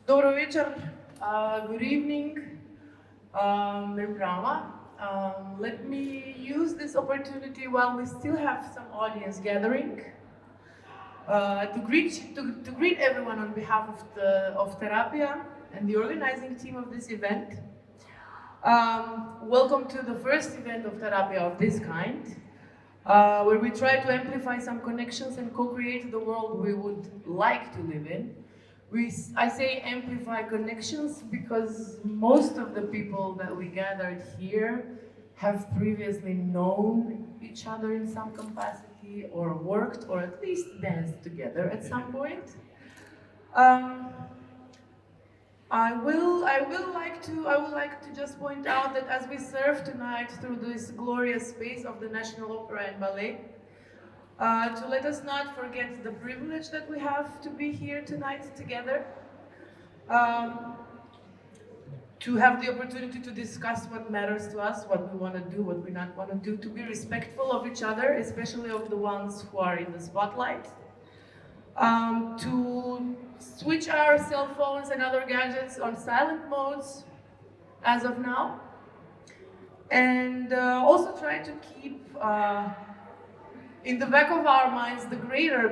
Dobro večer, good evening, Mirbrama. Let me use this opportunity while we still have some audience gathering to greet everyone on behalf of Terapija and the organizing team of this event. Welcome to the first event of Terapija of this kind, where we try to amplify some connections and co-create the world we would like to live in. I say amplify connections because most of the people that we gathered here have previously known each other in some capacity or worked or at least danced together at some point. I would like to just point out that as we serve tonight through this glorious space of the National Opera and Ballet, to let us not forget the privilege that we have to be here tonight together, to have the opportunity to discuss what matters to us, what we want to do, what we not want to do, to be respectful of each other, especially of the ones who are in the spotlight, to switch our cell phones and other gadgets on silent modes as of now, and also try to keep in the back of our minds the greater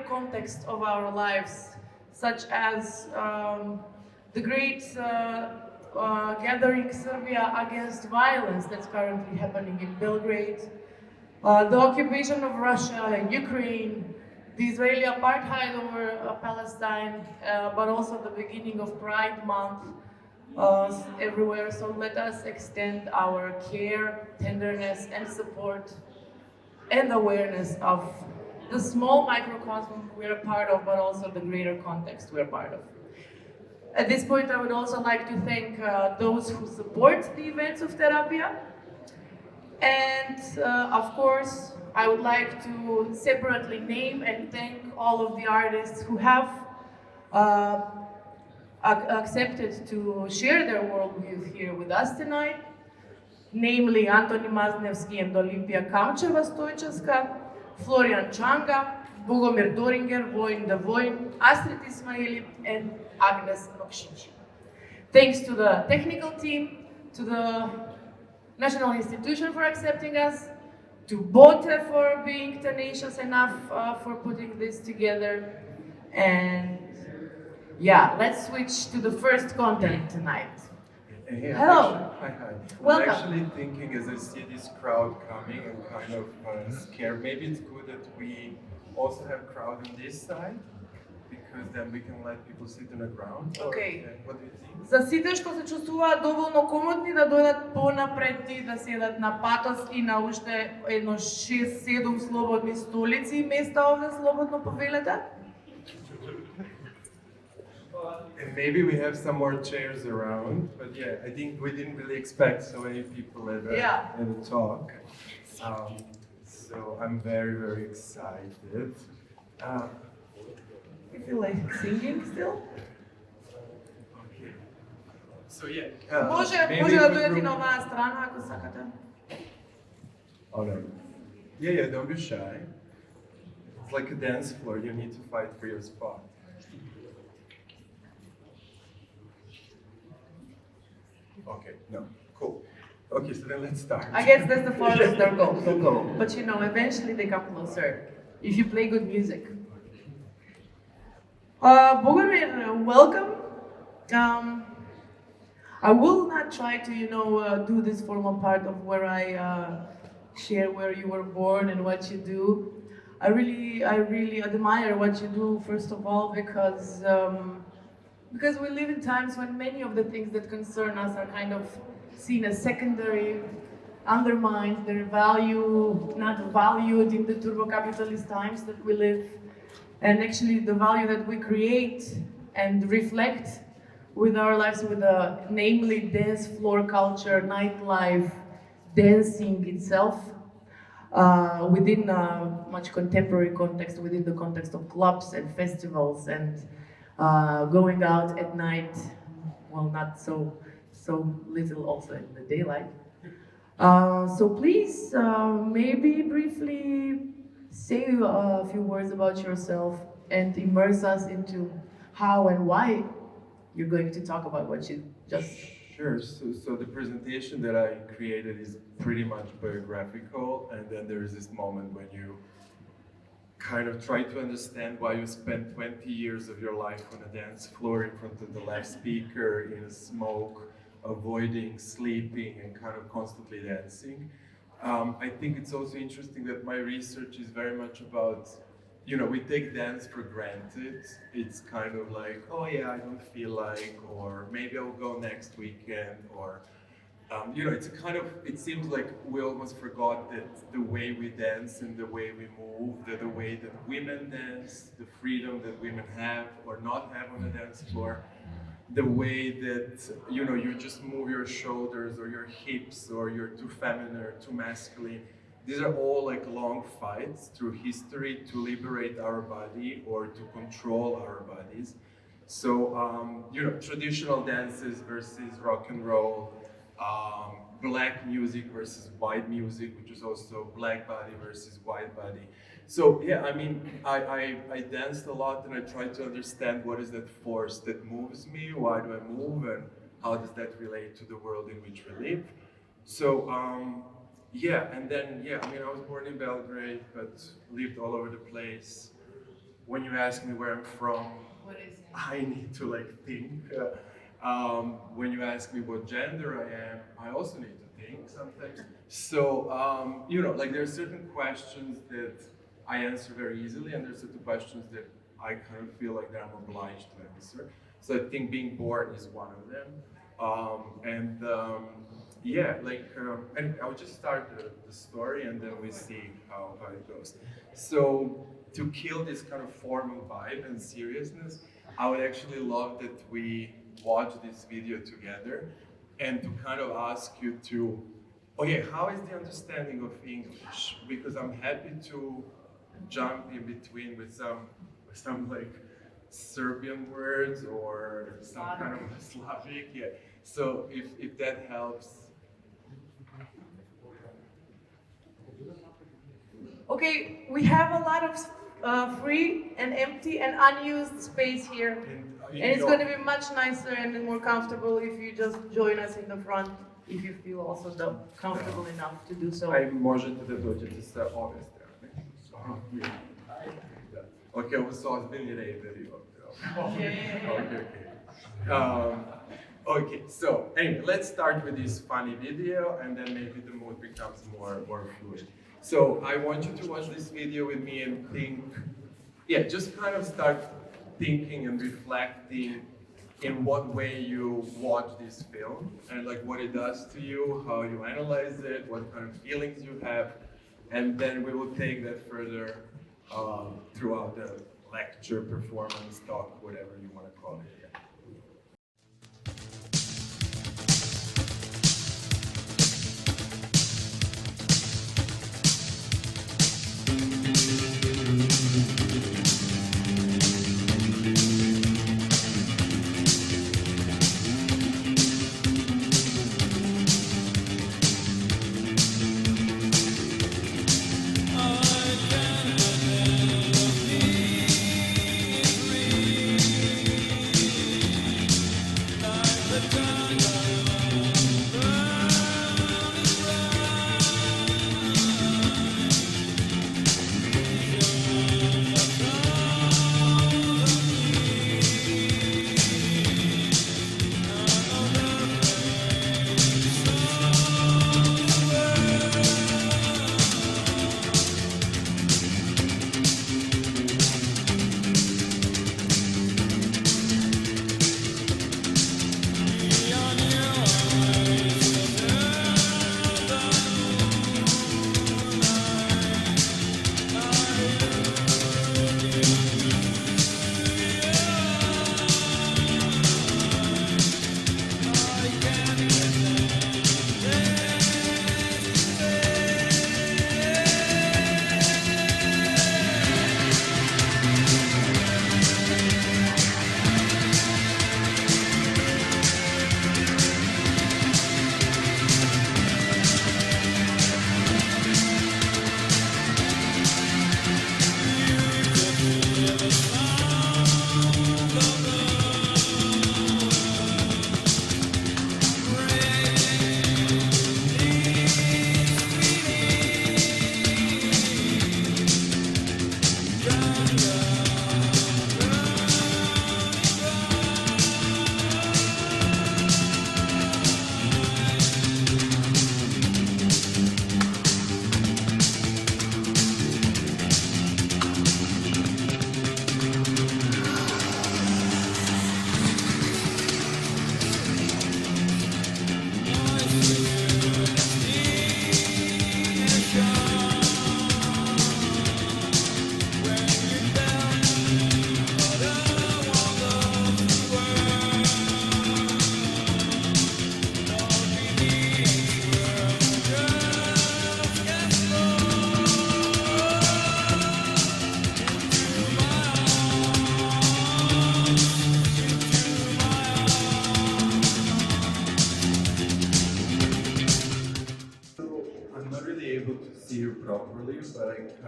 context of our lives, such as the great gathering Serbia against violence that's currently happening in Belgrade, the occupation of Russia and Ukraine, the Israeli apartheid over Palestine, but also the beginning of Pride Month everywhere. So let us extend our care, tenderness, and support and awareness of the small microcosm we're a part of, but also the greater context we're part of. At this point, I would also like to thank those who support the events of Terapija. And of course, I would like to separately name and thank all of the artists who have accepted to share their worldview here with us tonight, namely Antoni Maznevski and Olimpija Kamčeva-Stojčevska, Florian Čanga, Bogomir Doringer, Vojin the Vojin, Astrid Ismaili, and Agnes Nokšić. Thanks to the technical team, to the National Institution for accepting us, to Bote for being tenacious enough for putting this together, and yeah, let's switch to the first content tonight. Hey, Hello. Hi. Welcome. I'm actually thinking as I see this crowd coming, I'm kind of scared. Maybe it's good that we also have crowd on this side, because then we can let people sit on the ground. Okay. What do you think? За сите што се чувствуваат доволно комотни да дојдат понапред и да седат на патос и на уште едно 6-7 слободни столици, места овде слободно повелете. And maybe we have some more chairs around, but yeah, I think we didn't really expect so many people at the talk. So I'm very, very excited. You feel like singing still? Okay. So yeah. Може maybe да if we дојдете group- на оваа страна ако сакате. All right. Yeah, don't be shy. It's like a dance floor, you need to fight for your spot. Okay, no, cool. Okay, so then let's start. I guess that's the farthest they'll go. But you know, eventually they come closer if you play good music. Bogomir, welcome. I will not try to, do this formal part of where I share where you were born and what you do. I really admire what you do, first of all, because we live in times when many of the things that concern us are kind of seen as secondary, undermined, their value not valued in the turbo-capitalist times that we live. And actually the value that we create and reflect with our lives, namely dance floor culture, nightlife, dancing itself, within a much contemporary context, within the context of clubs and festivals and going out at night, well, not so little also in the daylight. So please, maybe briefly say a few words about yourself and immerse us into how and why you're going to talk about what you just... Sure. So the presentation that I created is pretty much biographical, and then there is this moment when you kind of try to understand why you spent 20 years of your life on a dance floor in front of the left speaker, in smoke, avoiding sleeping, and kind of constantly dancing. I think it's also interesting that my research is very much about, you know, we take dance for granted. It's kind of like, oh yeah, I don't feel like, or maybe I'll go next weekend, or, you know, it's a kind of, it seems like we almost forgot that the way we dance and the way we move, the way that women dance, the freedom that women have or not have on the dance floor, the way that, you know, you just move your shoulders or your hips, or you're too feminine or too masculine. These are all like long fights through history to liberate our body or to control our bodies. So, you know, traditional dances versus rock and roll, black music versus white music, which is also black body versus white body. So yeah, I mean, I danced a lot, and I tried to understand what is that force that moves me, why do I move, and how does that relate to the world in which we live. So yeah, and then yeah, I mean, I was born in Belgrade, but lived all over the place. When you ask me where I'm from, What is it? I need to like think. When you ask me what gender I am, I also need to think sometimes. So, you know, like there are certain questions that I answer very easily, and there's certain questions that I kind of feel like that I'm obliged to answer. So I think being born is one of them. Yeah, like, and I'll just start the story, and then we see how it goes. So to kill this kind of formal vibe and seriousness, I would actually love that we watch this video together, and to kind of ask you to, okay, how is the understanding of English? Because I'm happy to jump in between with some like Serbian words or some kind of Slavic, yeah. So if that helps. Okay, we have a lot of free and empty and unused space here. And it's going to be much nicer and more comfortable if you just join us in the front, if you feel also comfortable enough to do so. Možete da dođete sa ove strane. Okay, ovo su ozbiljni rejveri ovdje. Okay, so anyway, let's start with this funny video, and then maybe the mood becomes more fluid. So I want you to watch this video with me and think, yeah, just kind of start thinking and reflecting in what way you watch this film, and like what it does to you, how you analyze it, what kind of feelings you have, and then we will take that further throughout the lecture, performance, talk, whatever you want to call it.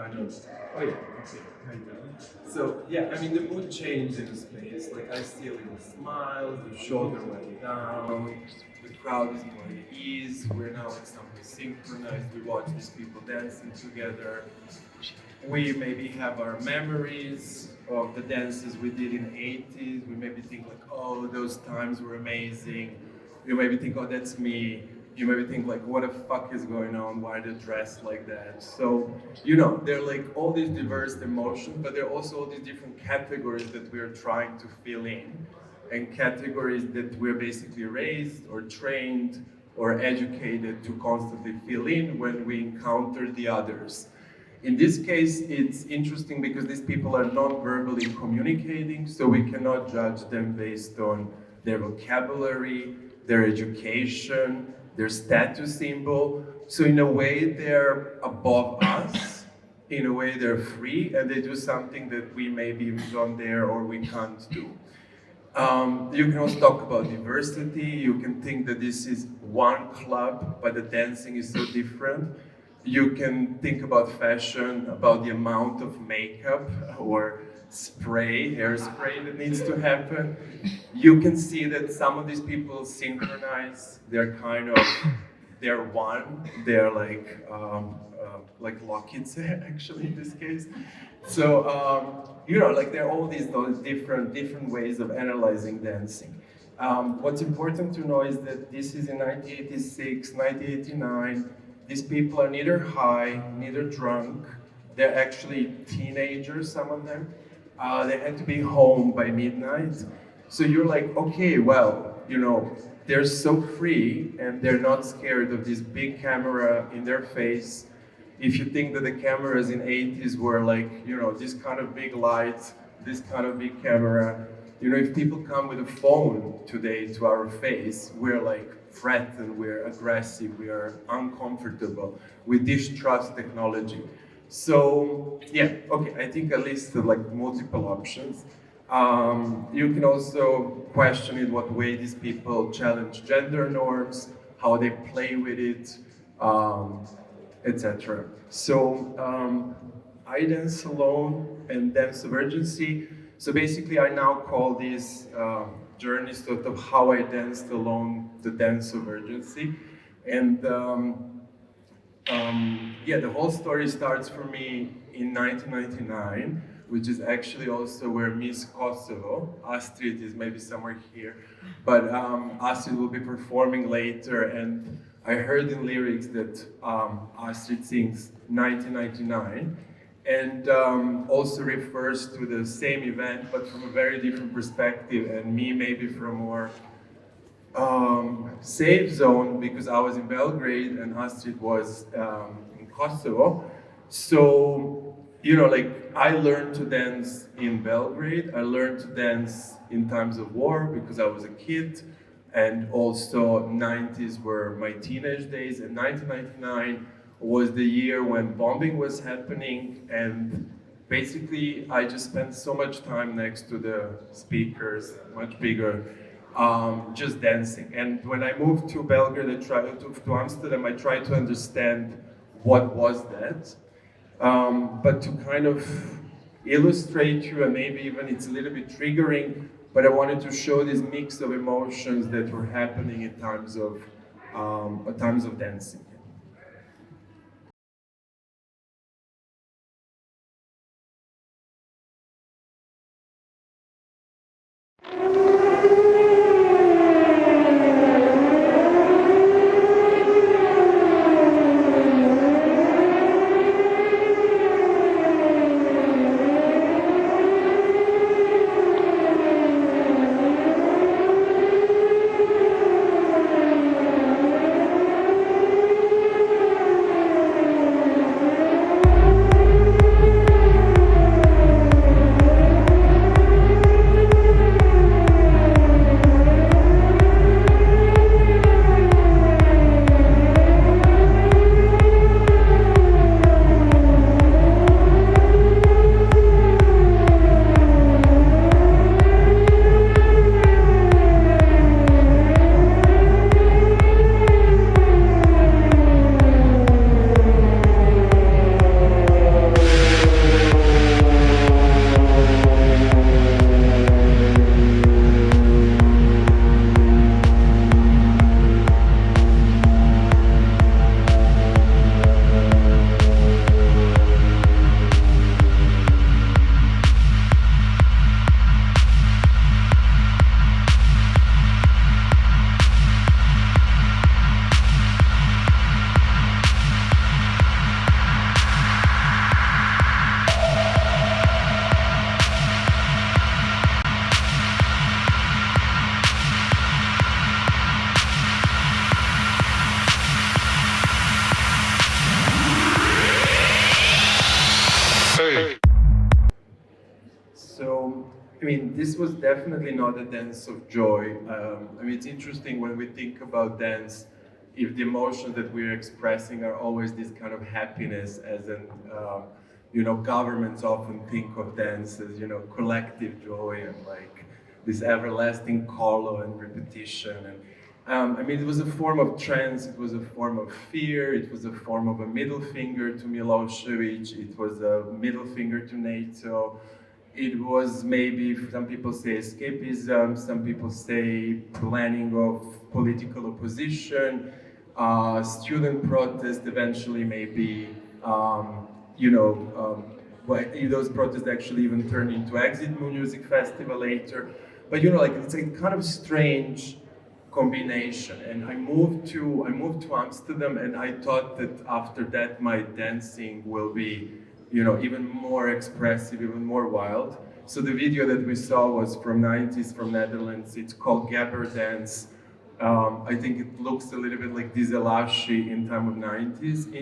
kind of, oh yeah, okay, kind of. So yeah, I mean the mood changed in the space. Like I see a little smile, the shoulder went down, the crowd is more at ease. We're now like something synchronized. We watch these people dancing together. We maybe have our memories of the dances we did in the 80s. We maybe think like, oh, those times were amazing. You maybe think, oh, that's me. You maybe think like, what the fuck is going on? Why they're dressed like that? So, you know, there are like all these diverse emotions, but there are also all these different categories that we're trying to fill in, and categories that we're basically raised or trained or educated to constantly fill in when we encounter the others. In this case, it's interesting because these people are non-verbally communicating, so we cannot judge them based on their vocabulary, their education, their status symbol. So in a way, they're above us. In a way, they're free, and they do something that we maybe don't dare or we can't do. You can also talk about diversity. You can think that this is one club, but the dancing is so different. You can think about fashion, about the amount of makeup or spray, hairspray that needs to happen. You can see that some of these people synchronize. They're one. They're like Lockheed's actually in this case. So you know, like there are all these different ways of analyzing dancing. What's important to know is that this is in 1986, 1989. These people are neither high, neither drunk. They're actually teenagers, some of them. They had to be home by midnight. So you're like, okay, well, you know, they're so free and they're not scared of this big camera in their face. If you think that the cameras in 80s were like, you know, this kind of big lights, this kind of big camera, you know, if people come with a phone today to our face, we're like threatened, we're aggressive, we are uncomfortable, we distrust technology. So yeah, okay, I think I listed like multiple options. You can also question in what way these people challenge gender norms, how they play with it, etc. So I dance alone and dance of urgency. So basically I now call this journey sort of how I danced alone, the dance of urgency. And yeah, the whole story starts for me in 1999, which is actually also where Miss Kosovo, Astrid is maybe somewhere here, but Astrid will be performing later, and I heard in lyrics that Astrid sings 1999, and also refers to the same event, but from a very different perspective, and me maybe from a more safe zone, because I was in Belgrade and Astrid was in Kosovo. So, you know, like I learned to dance in Belgrade, I learned to dance in times of war because I was a kid, and also 90s were my teenage days, and 1999 was the year when bombing was happening, and basically I just spent so much time next to the speakers, much bigger, just dancing. And when I moved to Belgrade, to Amsterdam, I tried to understand what was that. But to kind of illustrate you, and maybe even it's a little bit triggering, but I wanted to show this mix of emotions that were happening at times of dancing. So, I mean, this was definitely not a dance of joy. I mean, it's interesting when we think about dance, if the emotions that we're expressing are always this kind of happiness, as in, you know, governments often think of dance as, you know, collective joy and like this everlasting call and repetition. And I mean, it was a form of trance, it was a form of fear, it was a form of a middle finger to Milosevic, it was a middle finger to NATO. It was maybe, some people say escapism, some people say planning of political opposition, student protest, eventually maybe, you know, those protests actually even turned into Exit Music Festival later. But you know, like it's a kind of strange combination. And I moved to Amsterdam, and I thought that after that my dancing will be, you know, even more expressive, even more wild. So the video that we saw was from 90s from Netherlands. It's called Gabber Dance. I think it looks a little bit like Dizelashi in time of 90s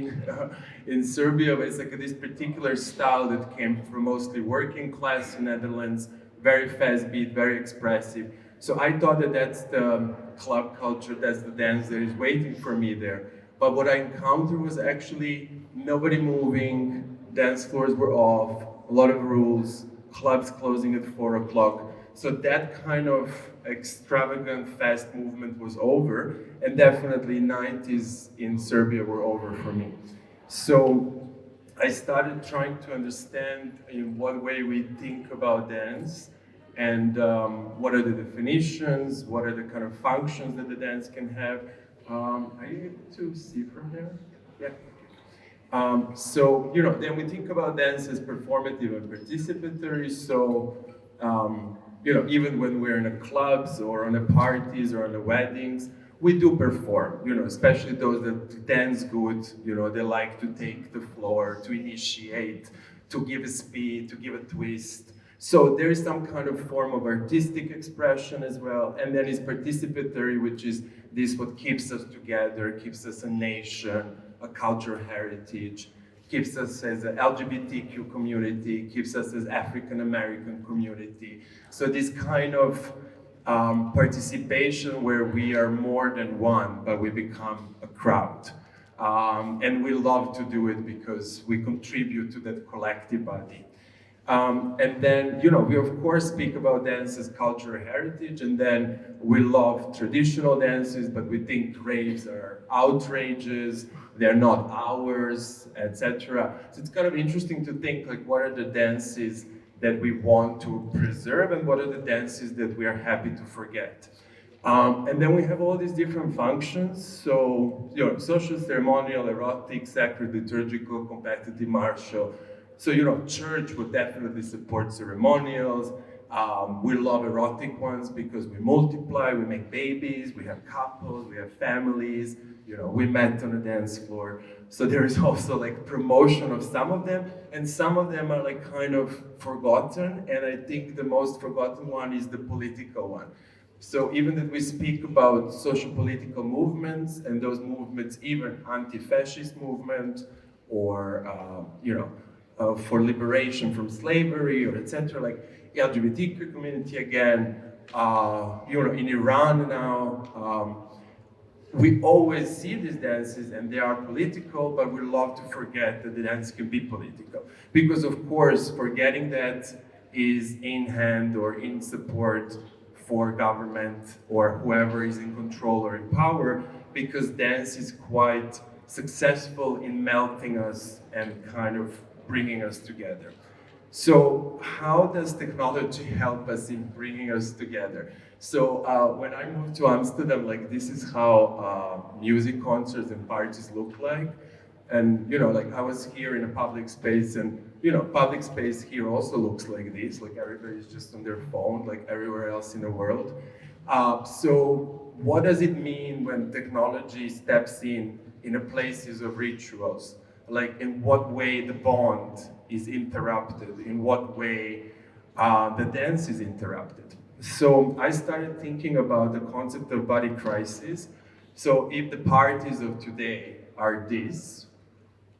in Serbia, but it's like this particular style that came from mostly working class in Netherlands, very fast beat, very expressive. So I thought that that's the club culture, that's the dance that is waiting for me there. But what I encountered was actually nobody moving, dance floors were off, a lot of rules, clubs closing at 4 o'clock. So that kind of extravagant, fast movement was over, and definitely 90s in Serbia were over for me. So I started trying to understand in what way we think about dance, and what are the definitions, what are the kind of functions that the dance can have. Are you able to see from there? Yeah. So, you know, then we think about dance as performative and participatory. So, you know, even when we're in a clubs or on a parties or on the weddings, we do perform, you know, especially those that dance good, you know, they like to take the floor, to initiate, to give a speed, to give a twist. So there is some kind of form of artistic expression as well. And then it's participatory, which is this what keeps us together, keeps us a nation, a cultural heritage, keeps us as an LGBTQ community, keeps us as African American community. So this kind of participation where we are more than one, but we become a crowd. And we love to do it because we contribute to that collective body. And then, you know, we of course speak about dance as cultural heritage, and then we love traditional dances, but we think raves are outrageous, they're not ours, etc. So it's kind of interesting to think, like, what are the dances that we want to preserve, and what are the dances that we are happy to forget? And then we have all these different functions. So, you know, social, ceremonial, erotic, sacred, liturgical, competitive, martial. So, you know, church would definitely support ceremonials. We love erotic ones because we multiply, we make babies, we have couples, we have families, you know, we met on a dance floor. So there is also like promotion of some of them, and some of them are like kind of forgotten. And I think the most forgotten one is the political one. So even that we speak about social political movements, and those movements, even anti-fascist movement, or, you know, for liberation from slavery, or etc., like LGBTQ community again, you know, in Iran now, we always see these dances and they are political, but we love to forget that the dance can be political. Because of course, forgetting that is in hand or in support for government or whoever is in control or in power, because dance is quite successful in melting us and kind of bringing us together. So how does technology help us in bringing us together? So when I moved to Amsterdam, like this is how music concerts and parties look like. And you know, like I was here in a public space, and you know, public space here also looks like this, like everybody's just on their phone, like everywhere else in the world. So what does it mean when technology steps in the places of rituals? Like in what way the bond is interrupted, in what way the dance is interrupted. So I started thinking about the concept of body crisis. So if the parties of today are this,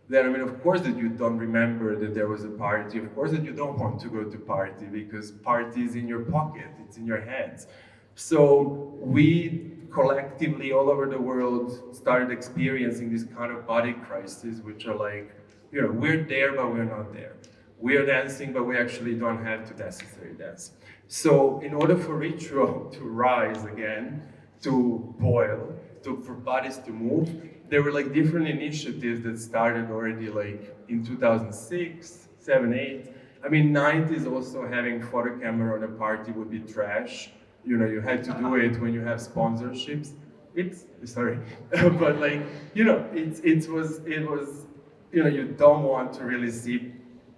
then I mean, of course that you don't remember that there was a party. Of course that you don't want to go to party because party is in your pocket, it's in your hands. So we collectively all over the world started experiencing this kind of body crisis, which are like, you know, we're there, but we're not there. We're dancing, but we actually don't have to necessarily dance. So in order for ritual to rise again, to boil, for bodies to move, there were like different initiatives that started already like in 2006, 7, 8. I mean, 90s also having photo camera on a party would be trash. You know, you had to do it when you have sponsorships. Sorry, but like, you know, it was, you know, you don't want to really see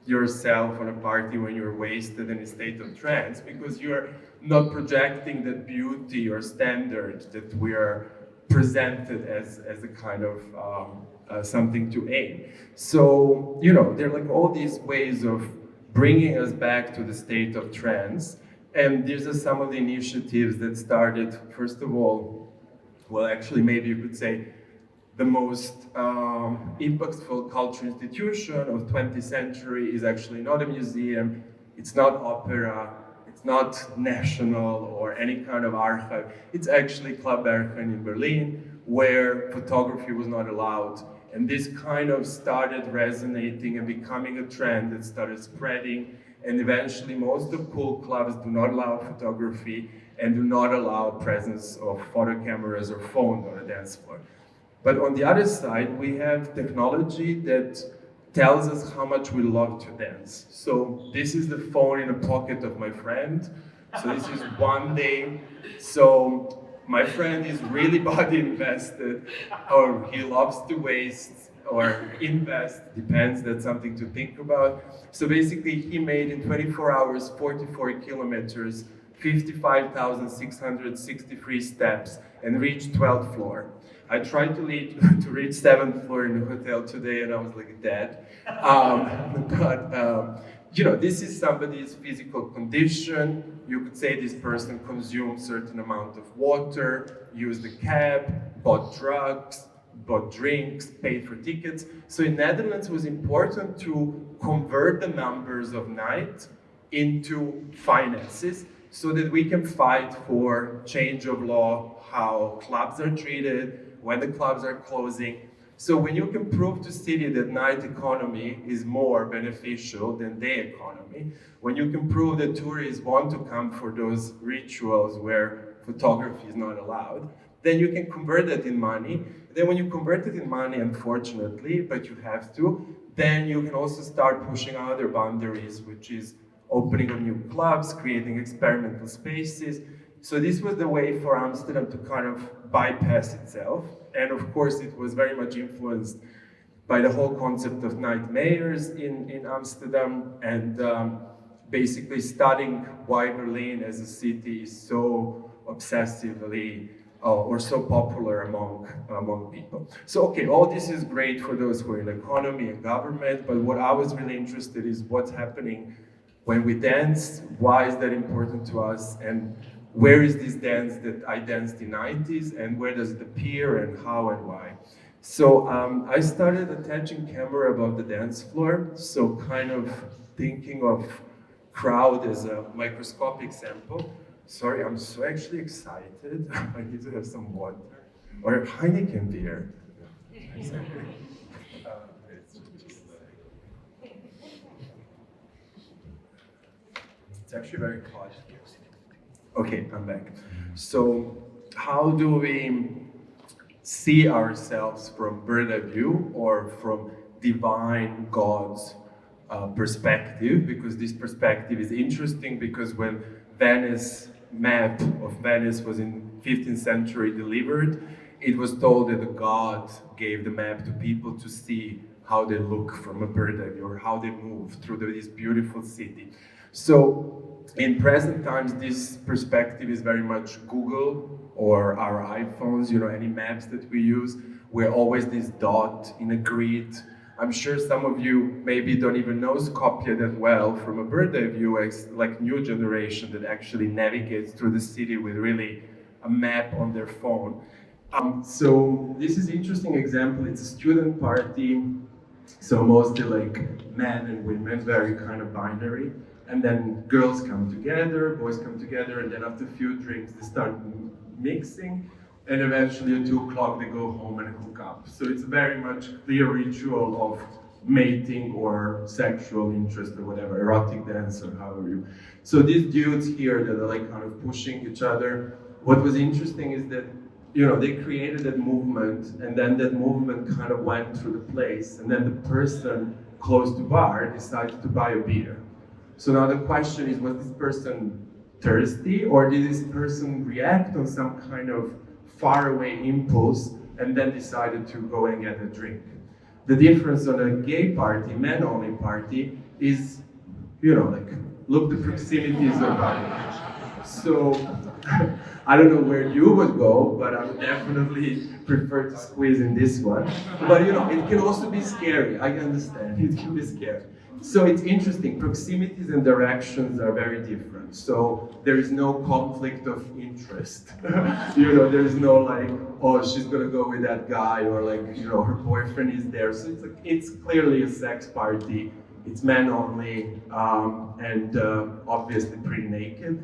yourself on a party when you're wasted in a state of trance because you're not projecting that beauty or standard that we are presented as a kind of something to aim. So, you know, there are like all these ways of bringing us back to the state of trance. And these are some of the initiatives that started, first of all, well, actually, maybe you could say the most impactful cultural institution of 20th century is actually not a museum, it's not opera, it's not national or any kind of archive. It's actually Club Berghain in Berlin, where photography was not allowed. And this kind of started resonating and becoming a trend that started spreading. And eventually most of cool clubs do not allow photography and do not allow presence of photo cameras or phones on a dance floor. But on the other side, we have technology that tells us how much we love to dance. So this is the phone in the pocket of my friend. So this is one day. So my friend is really body invested, or he loves to waste, or invest, depends, that's something to think about. So basically he made in 24 hours, 44 kilometers, 55,663 steps, and reached 12th floor. I tried to reach 7th floor in the hotel today and I was like dead. You know, this is somebody's physical condition. You could say this person consumed certain amount of water, used a cab, bought drugs, bought drinks, paid for tickets. So in Netherlands it was important to convert the numbers of night into finances so that we can fight for change of law, how clubs are treated, when the clubs are closing. So when you can prove to city that night economy is more beneficial than day economy, when you can prove that tourists want to come for those rituals where photography is not allowed, then you can convert that in money. Then when you convert it in money, unfortunately, but you have to, then you can also start pushing other boundaries, which is opening of new clubs, creating experimental spaces. So this was the way for Amsterdam to kind of bypass itself. And of course, it was very much influenced by the whole concept of night mayors in Amsterdam, and basically studying why Berlin as a city is so obsessively or so popular among people. So okay, all this is great for those who are in economy and government, but what I was really interested in is what's happening when we dance, why is that important to us, and where is this dance that I danced in the 90s, and where does it appear, and how and why? So I started attaching camera above the dance floor, so kind of thinking of crowd as a microscopic sample. Sorry, I'm so actually excited. I need to have some water. Or Heineken beer. It's actually very hot. Okay, I'm back. So how do we see ourselves from bird eye view or from divine God's perspective? Because this perspective is interesting, because when Venice map of Venice was in 15th century delivered, it was told that the god gave the map to people to see how they look from a bird eye view, or how they move through this beautiful city. So in present times, this perspective is very much Google or our iPhones, you know, any maps that we use. We're always this dot in a grid. I'm sure some of you maybe don't even know Skopje that well from a bird eye view, as like new generation that actually navigates through the city with really a map on their phone. So this is an interesting example. It's a student party So mostly like men and women, very kind of binary. And then girls come together, boys come together, and then after a few drinks they start mixing, and eventually at 2 o'clock they go home and hook up. So it's very much clear ritual of mating or sexual interest or whatever, erotic dance or however you. So these dudes here that are like kind of pushing each other, what was interesting is that, you know, they created that movement, and then that movement kind of went through the place, and then the person close to bar decided to buy a beer. So now the question is, was this person thirsty, or did this person react on some kind of faraway impulse and then decided to go and get a drink? The difference on a gay party, men-only party, is, you know, like, look the proximities of it. So, I don't know where you would go, but I would definitely prefer to squeeze in this one. But you know, it can also be scary, I understand, it can be scary. So it's interesting, proximities and directions are very different. So there is no conflict of interest. You know, there's no like, oh, she's gonna go with that guy, or like, you know, her boyfriend is there. So it's like, it's clearly a sex party. It's men only, and obviously pretty naked.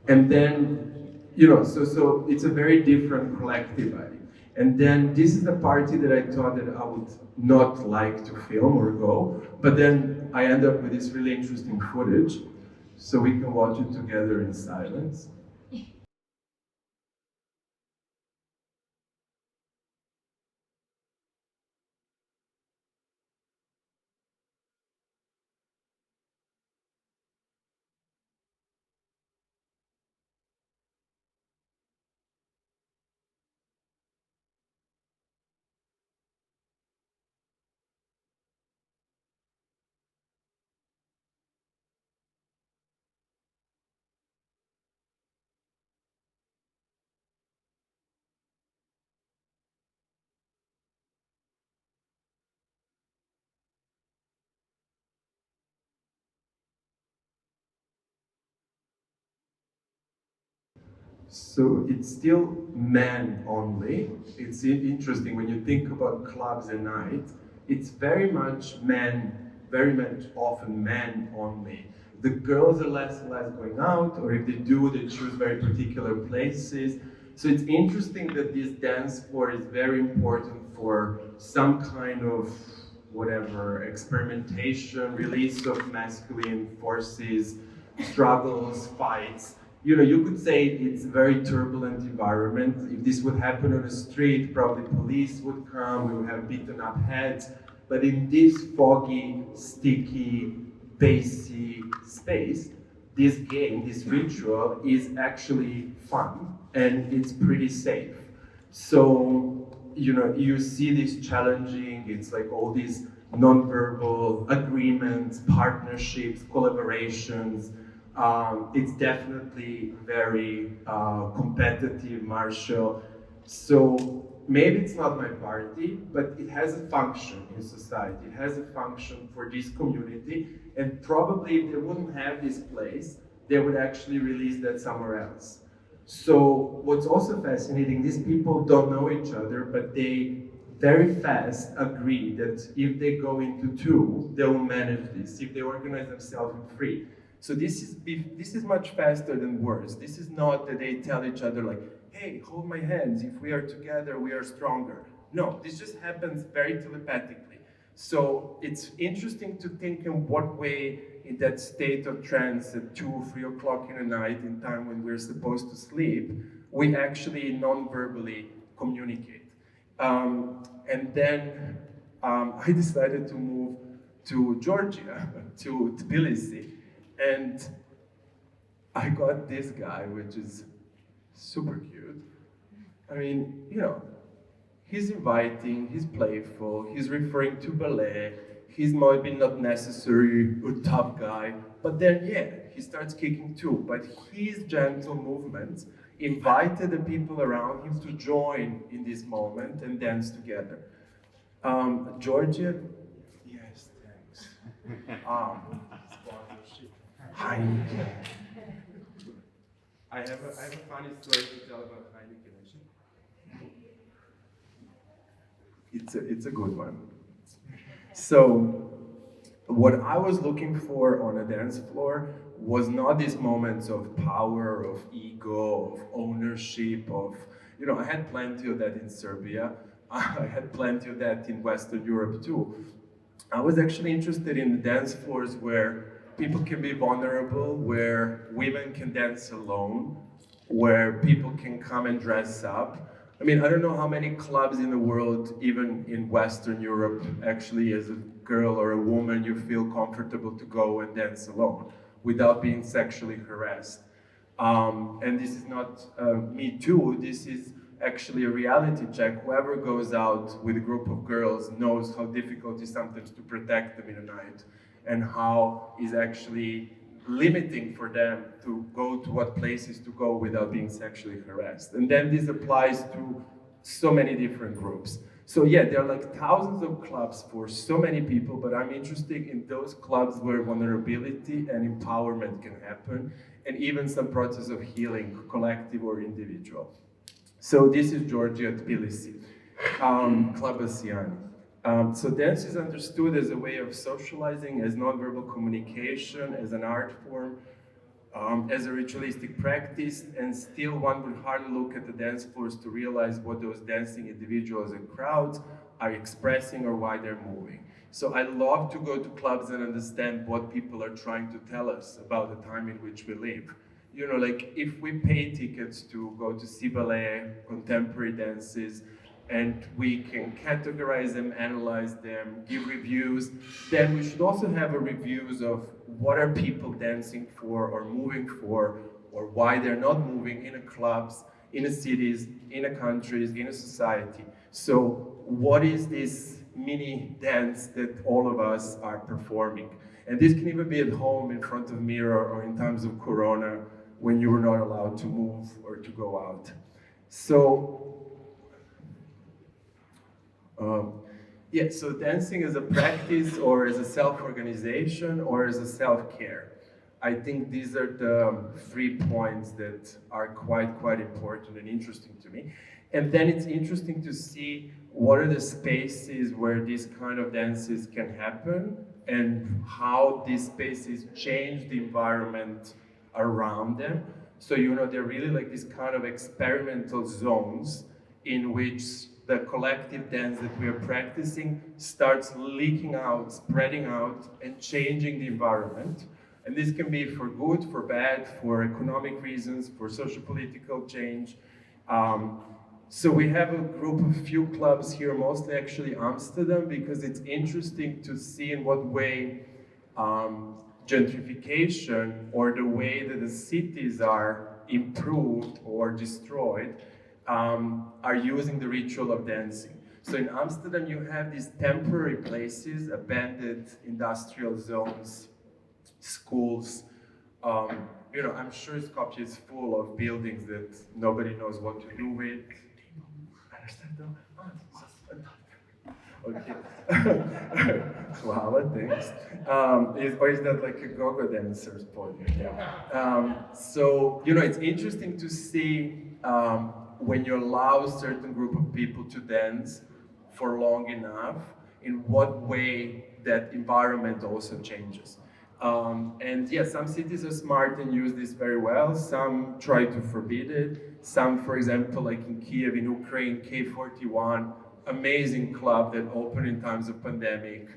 And then, you know, so it's a very different collective idea. And then this is the party that I thought that I would not like to film or go, but then I end up with this really interesting footage, so we can watch it together in silence. So it's still men only. It's interesting when you think about clubs at night, it's very much men, very much often men only. The girls are less and less going out, or if they do, they choose very particular places. So it's interesting that this dance floor is very important for some kind of whatever, experimentation, release of masculine forces, struggles, fights. You know, you could say it's a very turbulent environment. If this would happen on the street, probably police would come, we would have beaten up heads. But in this foggy, sticky, bassy space, this game, this ritual is actually fun and it's pretty safe. So, you know, you see this challenging, it's like all these non-verbal agreements, partnerships, collaborations. It's definitely very competitive, martial. So maybe it's not my party, but it has a function in society. It has a function for this community. And probably if they wouldn't have this place, they would actually release that somewhere else. So what's also fascinating, these people don't know each other, but they very fast agree that if they go into two, they will manage this, if they organize themselves in three. So this is much faster than words. This is not that they tell each other like, hey, hold my hands, if we are together, we are stronger. No, this just happens very telepathically. So it's interesting to think in what way, in that state of trance at 2, 3 o'clock in the night, in time when we're supposed to sleep, we actually non-verbally communicate. And then I decided to move to Georgia, to Tbilisi. And I got this guy, which is super cute. I mean, you know, he's inviting, he's playful, he's referring to ballet, he's maybe not necessarily a tough guy, but then, yeah, he starts kicking too. But his gentle movements invited the people around him to join in this moment and dance together. Georgia? Yes, thanks. Heineken. I have a funny story to tell about Heineken, actually. It's a good one. So what I was looking for on a dance floor was not these moments of power, of ego, of ownership, of, you know, I had plenty of that in Serbia. I had plenty of that in Western Europe too. I was actually interested in the dance floors where people can be vulnerable, where women can dance alone, where people can come and dress up. I mean, I don't know how many clubs in the world, even in Western Europe, actually as a girl or a woman, you feel comfortable to go and dance alone without being sexually harassed. And this is not me too, this is actually a reality check. Whoever goes out with a group of girls knows how difficult it is sometimes to protect them in a night, and how is actually limiting for them to go to what places to go without being sexually harassed. And then this applies to so many different groups. So yeah, there are like thousands of clubs for so many people, but I'm interested in those clubs where vulnerability and empowerment can happen, and even some process of healing, collective or individual. So this is Georgia, Tbilisi, Club Asiani. So dance is understood as a way of socializing, as nonverbal communication, as an art form, as a ritualistic practice, and still one would hardly look at the dance floors to realize what those dancing individuals and crowds are expressing or why they're moving. So I love to go to clubs and understand what people are trying to tell us about the time in which we live. You know, like if we pay tickets to go to see ballet, contemporary dances, and we can categorize them, analyze them, give reviews, then we should also have a reviews of what are people dancing for or moving for, or why they're not moving in a clubs, in a cities, in a countries, in a society. So what is this mini dance that all of us are performing? And this can even be at home in front of mirror or in times of Corona when you were not allowed to move or to go out. So, yeah, so dancing as a practice or as a self-organization or as a self-care. I think these are the 3 points that are quite important and interesting to me. And then it's interesting to see what are the spaces where these kind of dances can happen and how these spaces change the environment around them. So, you know, they're really like these kind of experimental zones in which the collective dance that we are practicing starts leaking out, spreading out, and changing the environment. And this can be for good, for bad, for economic reasons, for social-political change. So we have a group of few clubs here, mostly actually Amsterdam, because it's interesting to see in what way gentrification or the way that the cities are improved or destroyed are using the ritual of dancing. So in Amsterdam, you have these temporary places, abandoned industrial zones, schools. You know, I'm sure Skopje is full of buildings that nobody knows what to do with. Okay. Hvala, thanks. Or is that like a go-go dancer's podium? Yeah. So, you know, it's interesting to see when you allow a certain group of people to dance for long enough, in what way that environment also changes. And yeah, some cities are smart and use this very well. Some try to forbid it. Some, for example, like in Kiev, in Ukraine, K41, amazing club that opened in times of pandemic,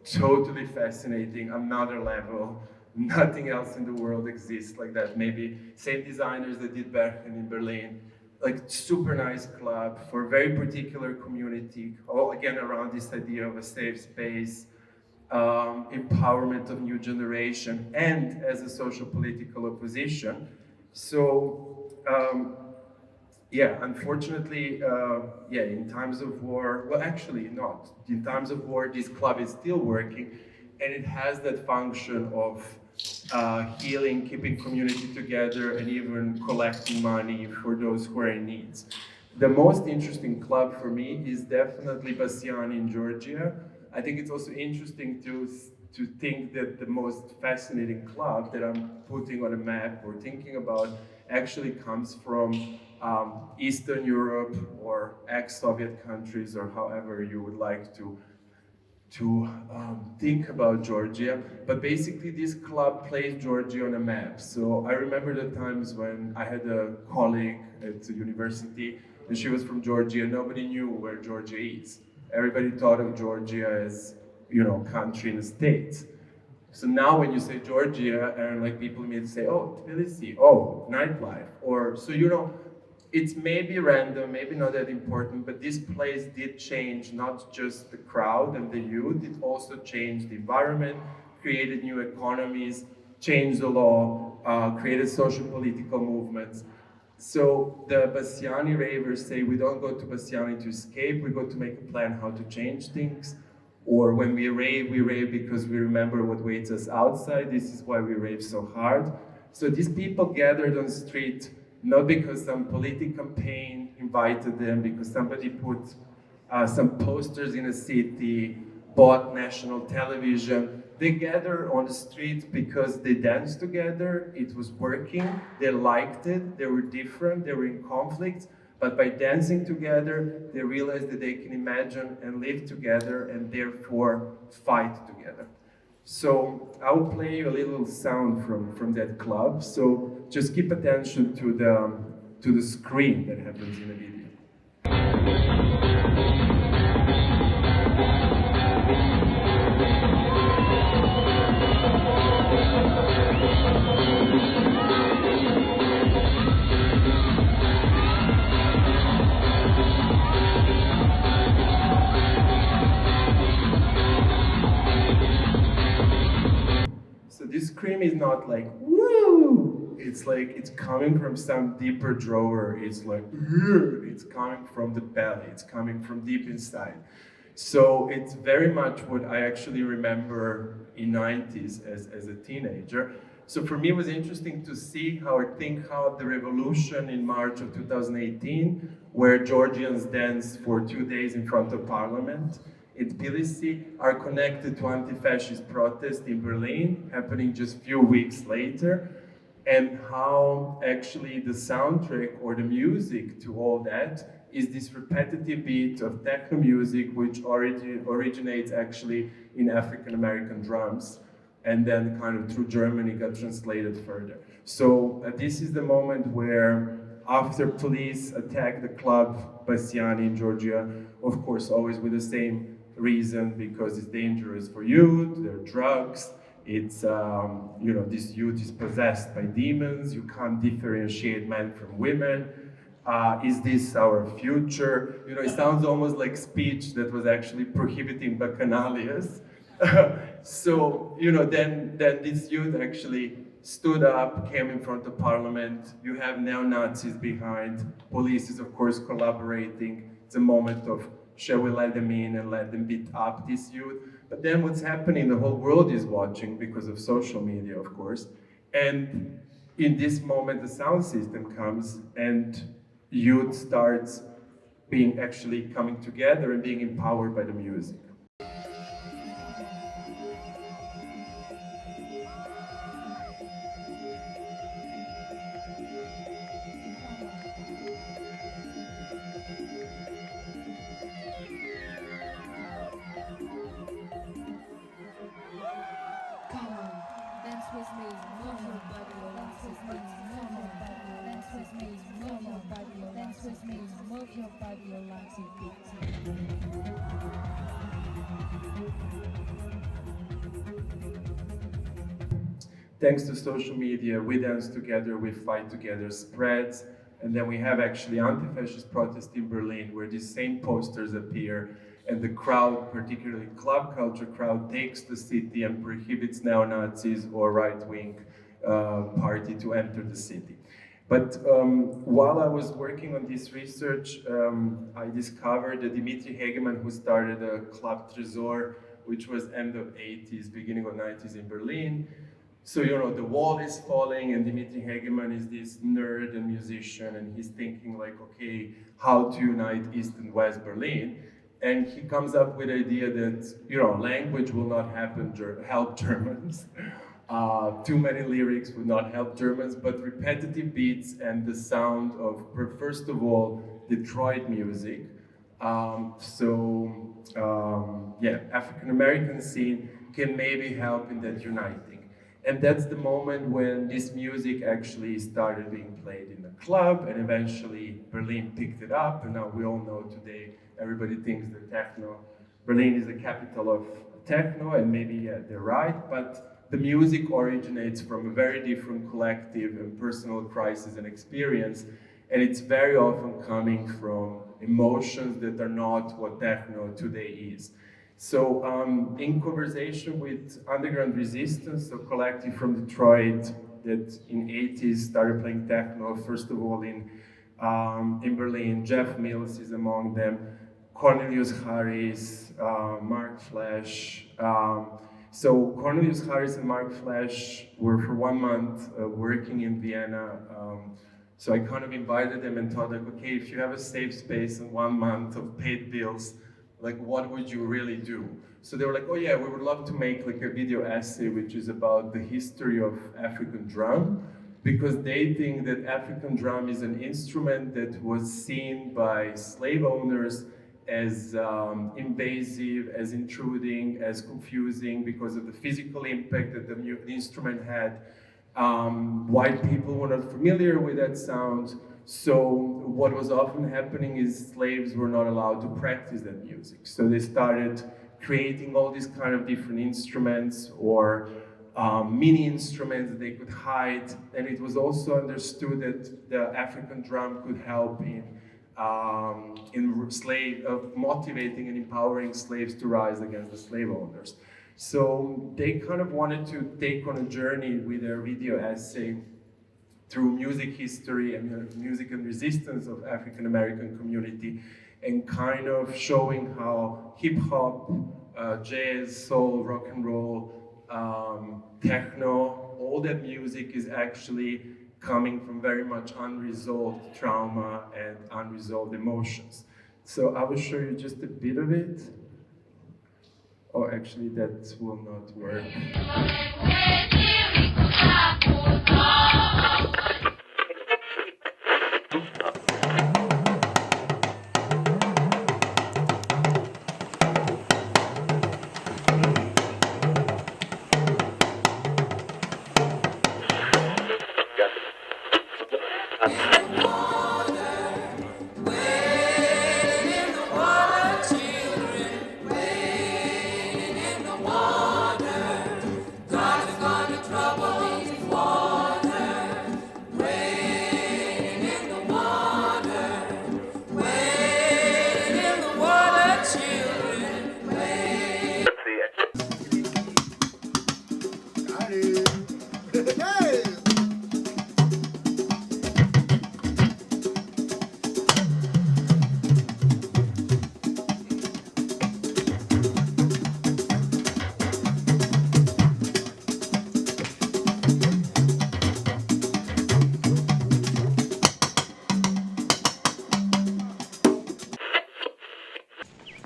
totally fascinating, another level. Nothing else in the world exists like that. Maybe same designers that did Bergen in Berlin. Like super nice club for a very particular community, all again around this idea of a safe space, empowerment of new generation, and as a social political opposition. So, yeah, unfortunately, yeah, in times of war, well, actually not. In times of war, this club is still working, and it has that function of healing, keeping community together, and even collecting money for those who are in need. The most interesting club for me is definitely Basiani in Georgia. I think it's also interesting to think that the most fascinating club that I'm putting on a map or thinking about actually comes from Eastern Europe or ex-Soviet countries, or however you would like to think about Georgia, but basically this club placed Georgia on a map. So I remember the times when I had a colleague at the university, and she was from Georgia. Nobody knew where Georgia is. Everybody thought of Georgia as, country in the States. So now when you say Georgia, and like people immediately say, oh, Tbilisi, oh, nightlife, or so it's maybe random, maybe not that important, but this place did change not just the crowd and the youth, it also changed the environment, created new economies, changed the law, created social political movements. So the Bassiani ravers say we don't go to Bassiani to escape, we go to make a plan how to change things. Or when we rave because we remember what waits us outside. This is why we rave so hard. So these people gathered on the street not because some political campaign invited them, because somebody put some posters in a city, bought national television. They gathered on the street because they danced together, it was working, they liked it, they were different, they were in conflict, but by dancing together, they realized that they can imagine and live together and therefore fight together. So I will play you a little sound from that club. So just keep attention to the screen that happens in the video. This scream is not like, woo! It's like, it's coming from some deeper drawer. It's like, it's coming from the belly. It's coming from deep inside. So it's very much what I actually remember in 90s as a teenager. So for me, it was interesting to see how the revolution in March of 2018, where Georgians danced for 2 days in front of parliament, in Tbilisi, are connected to anti-fascist protests in Berlin, happening just a few weeks later, and how actually the soundtrack or the music to all that is this repetitive beat of techno music, which originates actually in African American drums, and then kind of through Germany got translated further. So this is the moment where, after police attack the club Bassiani in Georgia, of course always with the same reason, because it's dangerous for youth, there are drugs, it's, this youth is possessed by demons, you can't differentiate men from women, is this our future? It sounds almost like speech that was actually prohibiting bacchanalias. So, then this youth actually stood up, came in front of parliament, you have neo-Nazis behind, police is of course collaborating, it's a moment of shall we let them in and let them beat up this youth? But then what's happening, the whole world is watching because of social media, of course. And in this moment, the sound system comes and youth starts actually coming together and being empowered by the music. Thanks to social media, we dance together, we fight together, spreads, and then we have actually anti-fascist protests in Berlin where these same posters appear, and the crowd, particularly club culture crowd, takes the city and prohibits neo-Nazis or right-wing party to enter the city. But while I was working on this research, I discovered that Dimitri Hegeman, who started a Club Tresor, which was end of 80s, beginning of 90s in Berlin. So, the wall is falling, and Dimitri Hegeman is this nerd and musician, and he's thinking like, okay, how to unite East and West Berlin? And he comes up with the idea that, language will not help Germans. Too many lyrics would not help Germans, but repetitive beats and the sound of, first of all, Detroit music, Yeah, African American scene can maybe help in that uniting. And that's the moment when this music actually started being played in a club, and eventually Berlin picked it up, and now we all know today, everybody thinks that techno, Berlin is the capital of techno, and maybe yeah, they're right, but the music originates from a very different collective and personal crisis and experience, and it's very often coming from emotions that are not what techno today is. So in conversation with Underground Resistance, a collective from Detroit that in 80s started playing techno, first of all in Berlin, Jeff Mills is among them, Cornelius Harris, Mark Flash. So Cornelius Harris and Mark Flash were for 1 month working in Vienna. So I kind of invited them and thought like, okay, if you have a safe space and 1 month of paid bills, like what would you really do? So they were like, oh yeah, we would love to make like a video essay which is about the history of African drum, because they think that African drum is an instrument that was seen by slave owners as invasive, as intruding, as confusing because of the physical impact that the instrument had. White people were not familiar with that sound. So what was often happening is slaves were not allowed to practice that music. So they started creating all these kind of different instruments or mini instruments that they could hide. And it was also understood that the African drum could help in motivating and empowering slaves to rise against the slave owners. So they kind of wanted to take on a journey with their video essay through music history and music and resistance of African American community, and kind of showing how hip hop, jazz, soul, rock and roll, techno, all that music is actually coming from very much unresolved trauma and unresolved emotions. So I will show you just a bit of it. Oh, actually that will not work.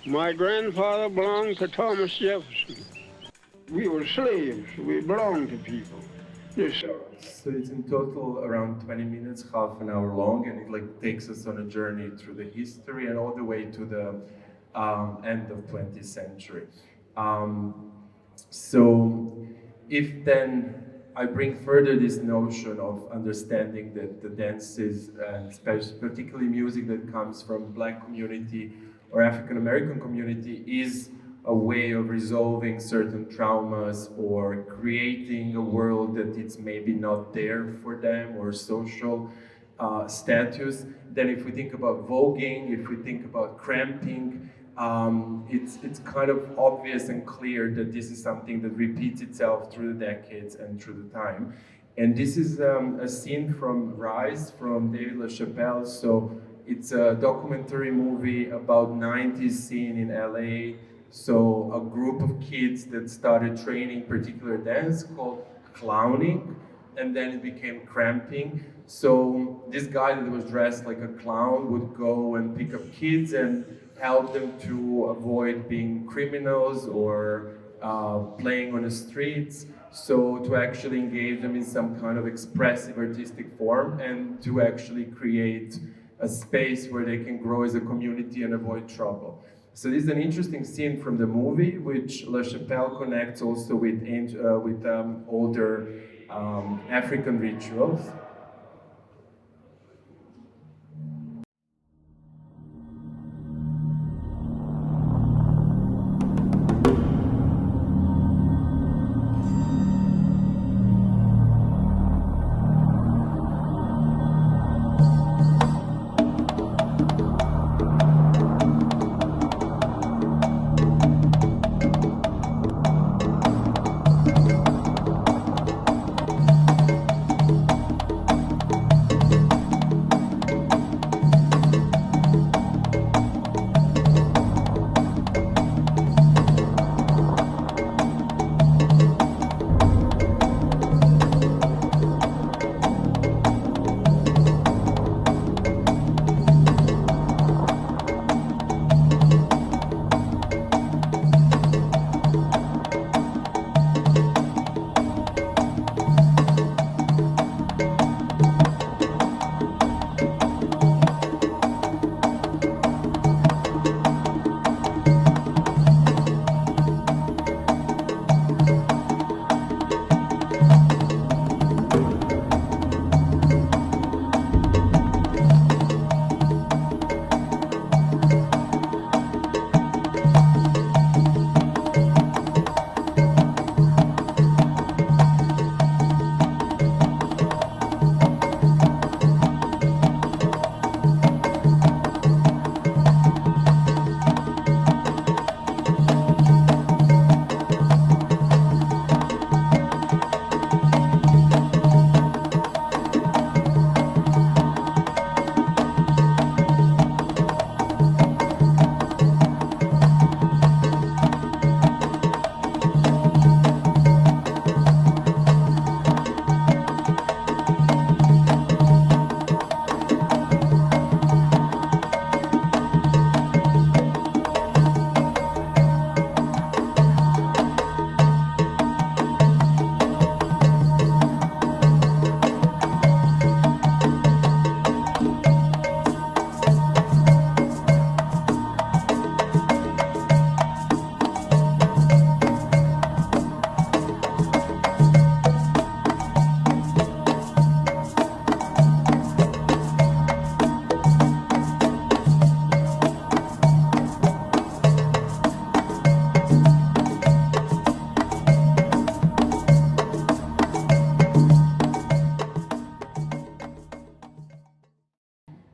My grandfather belonged to Thomas Jefferson. We were slaves. We belonged to people. Yes. So it's in total around 20 minutes, half an hour long, and it like takes us on a journey through the history and all the way to the end of 20th century. So if then I bring further this notion of understanding that the dances, and particularly music that comes from Black community or African American community, is a way of resolving certain traumas or creating a world that it's maybe not there for them, or social status. Then if we think about voguing, if we think about cramping, it's kind of obvious and clear that this is something that repeats itself through the decades and through the time. And this is a scene from Rise, from David LaChapelle. So it's a documentary movie about 90s scene in LA. So a group of kids that started training particular dance called clowning, and then it became cramping. So this guy that was dressed like a clown would go and pick up kids and help them to avoid being criminals or playing on the streets. So to actually engage them in some kind of expressive artistic form and to actually create a space where they can grow as a community and avoid trouble. So this is an interesting scene from the movie, which La Chapelle connects also with older African rituals.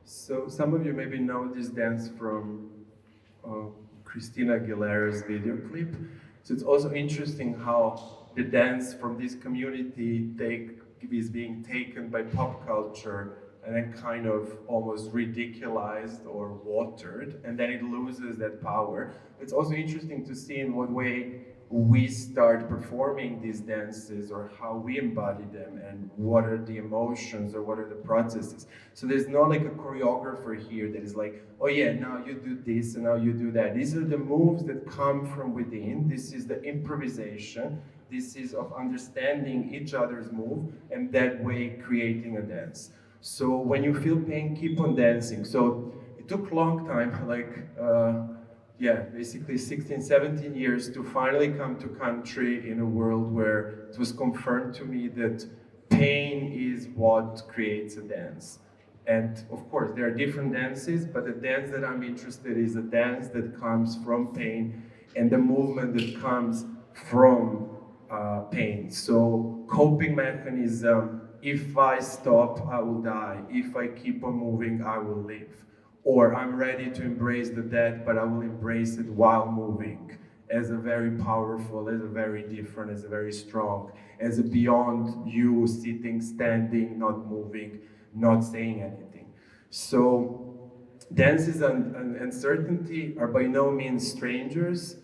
So some of you maybe know this dance from Christina Aguilera's video clip. So it's also interesting how the dance from this community is being taken by pop culture and then kind of almost ridiculized or watered, and then it loses that power. It's also interesting to see in what way we start performing these dances or how we embody them and what are the emotions or what are the processes. So there's not like a choreographer here that is like, oh yeah, now you do this and now you do that. These are the moves that come from within. This is the improvisation. This is of understanding each other's move and that way creating a dance. So when you feel pain, keep on dancing. So it took a long time, basically 16, 17 years to finally come to country in a world where it was confirmed to me that pain is what creates a dance. And of course, there are different dances, but the dance that I'm interested in is a dance that comes from pain and the movement that comes from pain. So coping mechanism, if I stop, I will die. If I keep on moving, I will live. Or I'm ready to embrace the death, but I will embrace it while moving, as a very powerful, as a very different, as a very strong, as a beyond you sitting, standing, not moving, not saying anything. So dances and uncertainty are by no means strangers.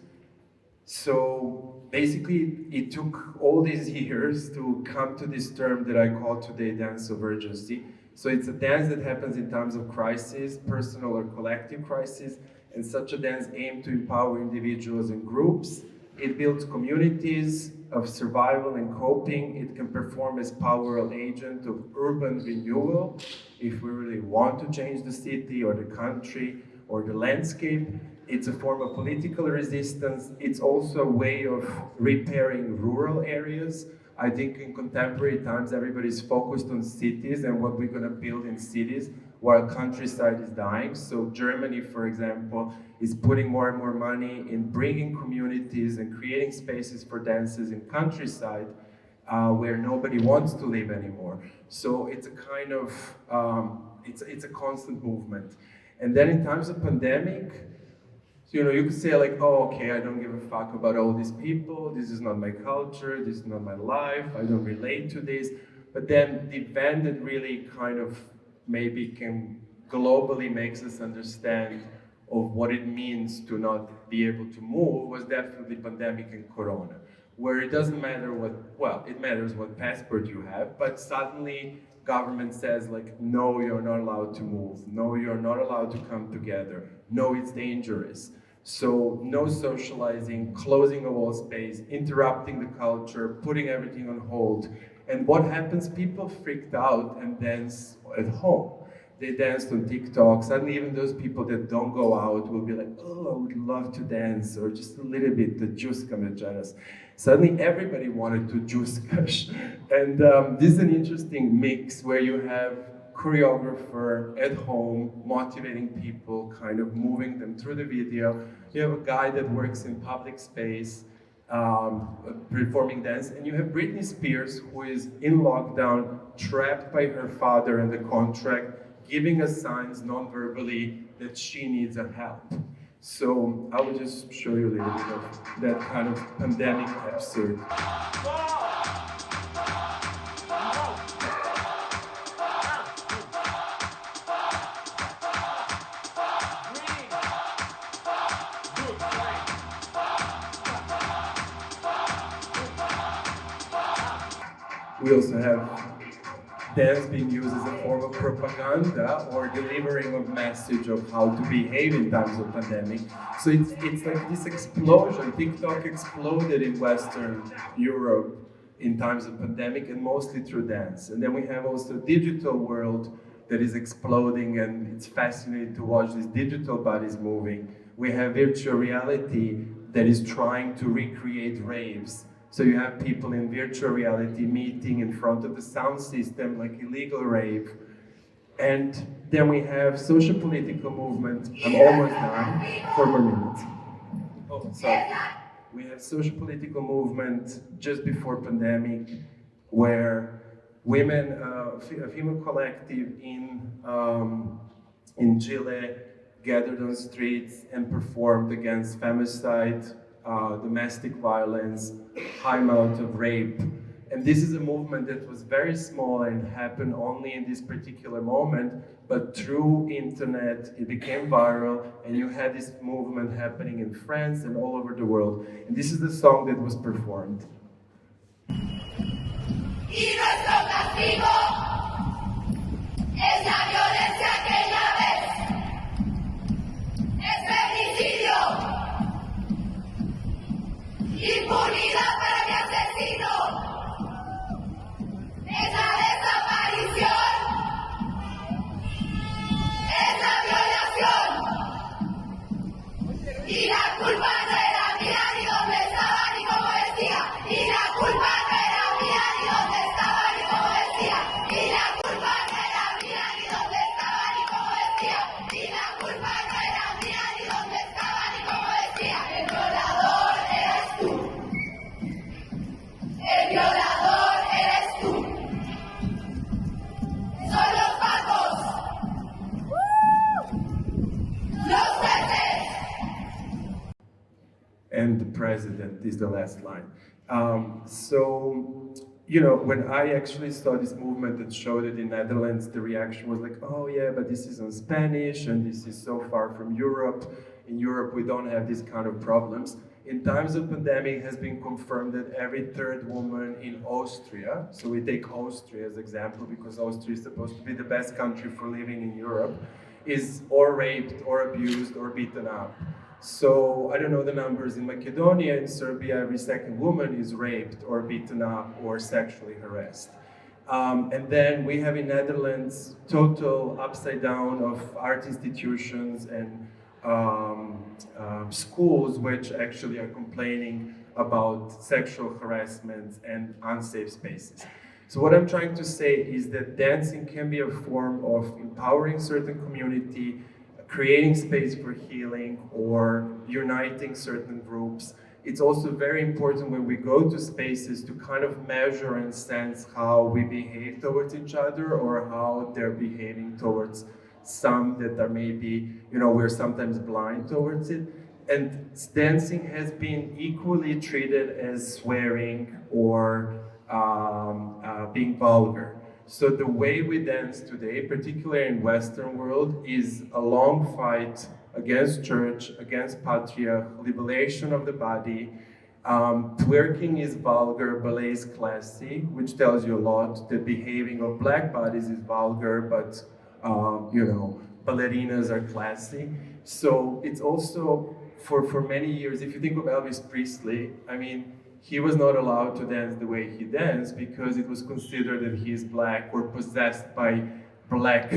So basically, it took all these years to come to this term that I call today dance of urgency. So it's a dance that happens in times of crisis, personal or collective crisis, and such a dance aims to empower individuals and groups It builds communities of survival and coping. It can perform as powerful agent of urban renewal if we really want to change the city or the country or the landscape. It's a form of political resistance. It's also a way of repairing rural areas. I think in contemporary times, everybody's focused on cities and what we're gonna build in cities, while countryside is dying. So Germany, for example, is putting more and more money in bringing communities and creating spaces for dances in countryside where nobody wants to live anymore. So it's a kind of, it's a constant movement. And then in times of pandemic, you know, you could say like, oh, okay, I don't give a fuck about all these people. This is not my culture. This is not my life. I don't relate to this. But then the event that really kind of maybe can globally makes us understand of what it means to not be able to move was definitely pandemic and Corona, where it doesn't matter what, well, it matters what passport you have, but suddenly government says like, no, you're not allowed to move. No, you're not allowed to come together. No, it's dangerous. So no socializing, closing of all space, interrupting the culture, putting everything on hold. And what happens? People freaked out and dance at home. They danced on TikTok. Suddenly even those people that don't go out will be like, oh, I would love to dance, or just a little bit, the juska međanas. Suddenly everybody wanted to juskash. And this is an interesting mix where you have choreographer at home, motivating people, kind of moving them through the video. You have a guy that works in public space, performing dance, and you have Britney Spears, who is in lockdown, trapped by her father in the contract, giving us signs non-verbally that she needs a help. So I will just show you a little bit of that kind of pandemic absurd. We also have dance being used as a form of propaganda or delivering a message of how to behave in times of pandemic. So it's like this explosion. TikTok exploded in Western Europe in times of pandemic, and mostly through dance. And then we have also digital world that is exploding, and it's fascinating to watch these digital bodies moving. We have virtual reality that is trying to recreate raves. So you have people in virtual reality meeting in front of the sound system, like illegal rave. And then we have social political movement. I'm almost done, 4 more minutes. Oh, sorry. We have social political movement just before pandemic, where women, a female collective in Chile gathered on streets and performed against femicide, domestic violence, high amount of rape. And this is a movement that was very small and happened only in this particular moment, but through internet, it became viral, and you had this movement happening in France and all over the world. And this is the song that was performed. Y nuestro castigo es la violencia que ya ves, es feminicidio, impunidad para mi asesino, es la desaparición, es la violación, y la culpa no era mía ni dónde estaba ni cómo decía, y la culpa no era mía ni dónde estaba ni cómo decía, y la culpa no era mía ni dónde estaba ni cómo decía, y la culpa no era mía ni dónde estaba ni cómo decía. El violador eres tú. El violador eres tú. Son los pacos. Los jueces. And the president is the last line. So, you know, when I actually saw this movement that showed it in Netherlands, the reaction was like, oh yeah, but this is on Spanish and this is so far from Europe. In Europe, we don't have these kind of problems. In times of pandemic, it has been confirmed that every third woman in Austria, so we take Austria as example because Austria is supposed to be the best country for living in Europe, is or raped or abused or beaten up. So I don't know the numbers in Macedonia, in Serbia, every second woman is raped or beaten up or sexually harassed. And then we have in Netherlands total upside down of art institutions and schools which actually are complaining about sexual harassment and unsafe spaces. So what I'm trying to say is that dancing can be a form of empowering certain community, creating space for healing, or uniting certain groups. It's also very important when we go to spaces to kind of measure and sense how we behave towards each other or how they're behaving towards some that are maybe, we're sometimes blind towards it. And dancing has been equally treated as swearing or being vulgar. So the way we dance today, particularly in Western world, is a long fight against church, against patria, liberation of the body. Twerking is vulgar, ballet is classy, which tells you a lot. The behaving of black bodies is vulgar, but ballerinas are classy. So it's also, for many years, if you think of Elvis Presley, he was not allowed to dance the way he danced because it was considered that he is black or possessed by black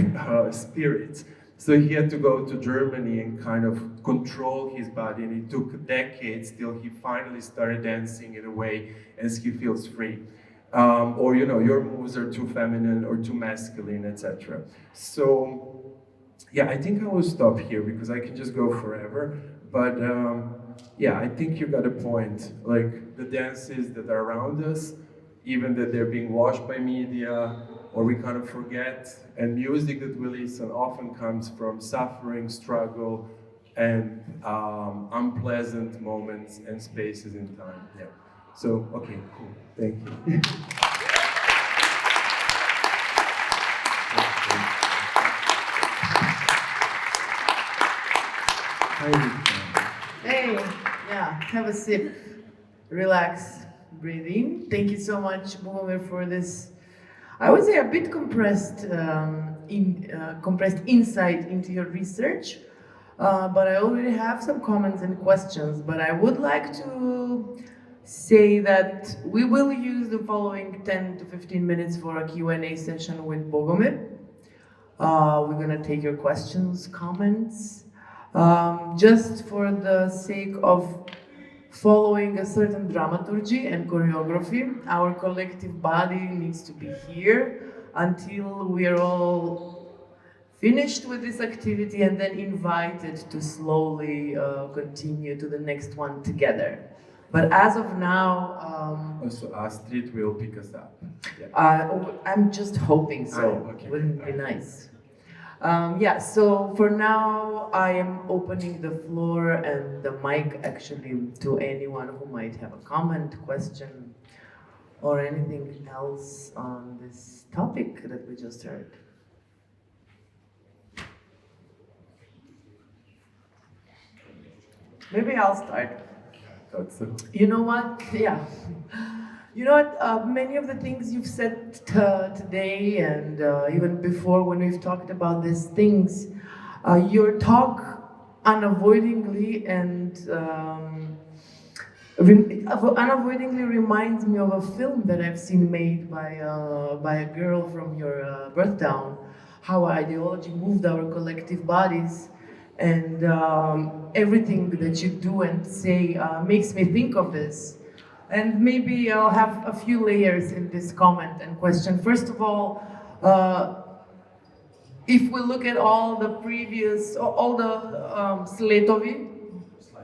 spirits. So he had to go to Germany and kind of control his body, and it took decades till he finally started dancing in a way as he feels free. Or your moves are too feminine or too masculine, etc. So yeah, I think I will stop here because I can just go forever. But yeah, I think you got a point. Like the dances that are around us, even that they're being washed by media, or we kind of forget, and music that we listen often comes from suffering, struggle, and unpleasant moments and spaces in time. Yeah. So, okay, cool. Thank you. Hey, yeah, have a sip, relax, breathe in. Thank you so much, Bogomir, for this, I would say, a bit compressed insight into your research. But I already have some comments and questions, but I would like to say that we will use the following 10 to 15 minutes for a Q&A session with Bogomir. We're gonna take your questions, comments. Just for the sake of following a certain dramaturgy and choreography, our collective body needs to be here until we are all finished with this activity and then invited to slowly continue to the next one together. But as of now... also Astrid will pick us up. Yeah. I'm just hoping so. Okay. Wouldn't it be nice? Yeah, so for now, I am opening the floor and the mic actually to anyone who might have a comment, question, or anything else on this topic that we just heard. Maybe I'll start. You know what? Yeah. You know what, many of the things you've said today and even before when we've talked about these things, your talk unavoidably reminds me of a film that I've seen made by a girl from your birth town, how ideology moved our collective bodies, and everything that you do and say makes me think of this. And maybe I'll have a few layers in this comment and question. First of all, if we look at all the previous, all the sletovi,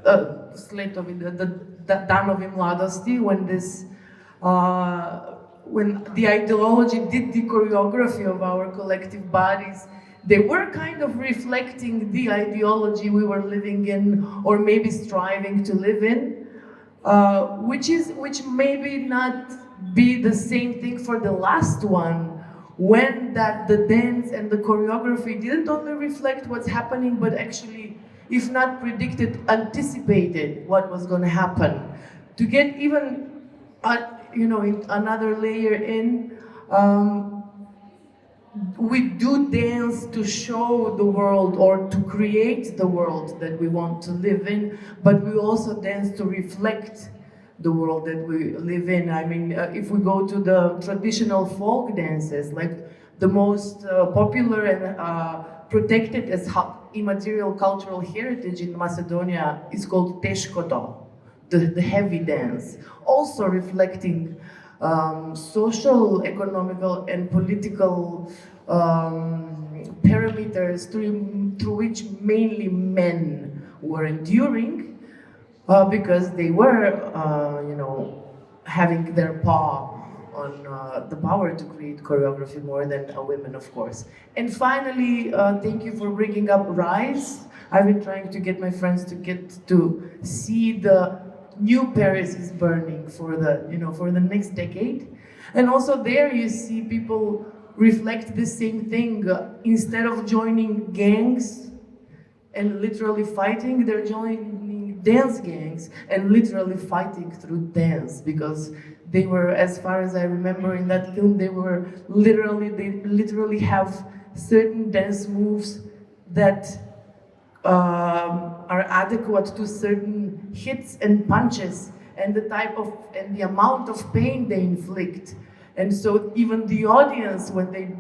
the danovi mladosti, when the ideology did the choreography of our collective bodies, they were kind of reflecting the ideology we were living in, or maybe striving to live in. Which maybe not be the same thing for the last one, when the dance and the choreography didn't only reflect what's happening, but actually, if not predicted, anticipated what was going to happen. To get even, another layer in, we do dance to show the world or to create the world that we want to live in, but we also dance to reflect the world that we live in. I mean, if we go to the traditional folk dances, like the most popular and protected as immaterial cultural heritage in Macedonia is called teškodo, the heavy dance, also reflecting social, economical, and political parameters through which mainly men were enduring because they were, having their paw on the power to create choreography more than women, of course. And finally, thank you for bringing up Rise. I've been trying to get my friends to get to see the new Paris is burning for the next decade. And also there you see people reflect the same thing. Instead of joining gangs and literally fighting, they're joining dance gangs and literally fighting through dance, because they were, as far as I remember in that film, they literally have certain dance moves that are adequate to certain hits and punches and the amount of pain they inflict. And so even the audience, when they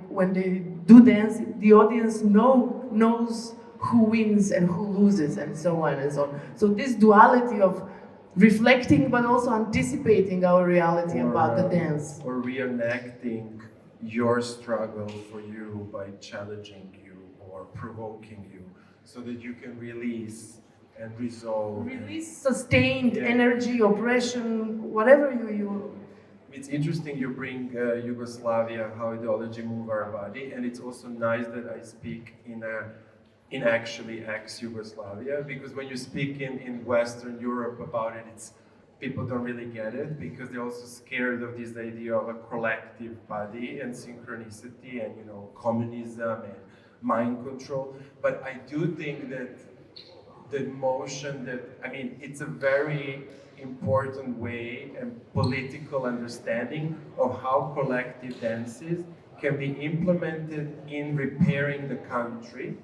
do dance, the audience knows who wins and who loses, and so on and so on. So this duality of reflecting but also anticipating our reality about the dance. Or reenacting your struggle for you by challenging you or provoking you, so that you can release and resolve. Release sustained energy, oppression, whatever you. It's interesting you bring Yugoslavia, how ideology move our body, and it's also nice that I speak in actually ex-Yugoslavia, because when you speak in Western Europe about it, people don't really get it, because they're also scared of this idea of a collective body and synchronicity and communism and mind control. But I do think that the motion it's a very important way and political understanding of how collective dances can be implemented in repairing the country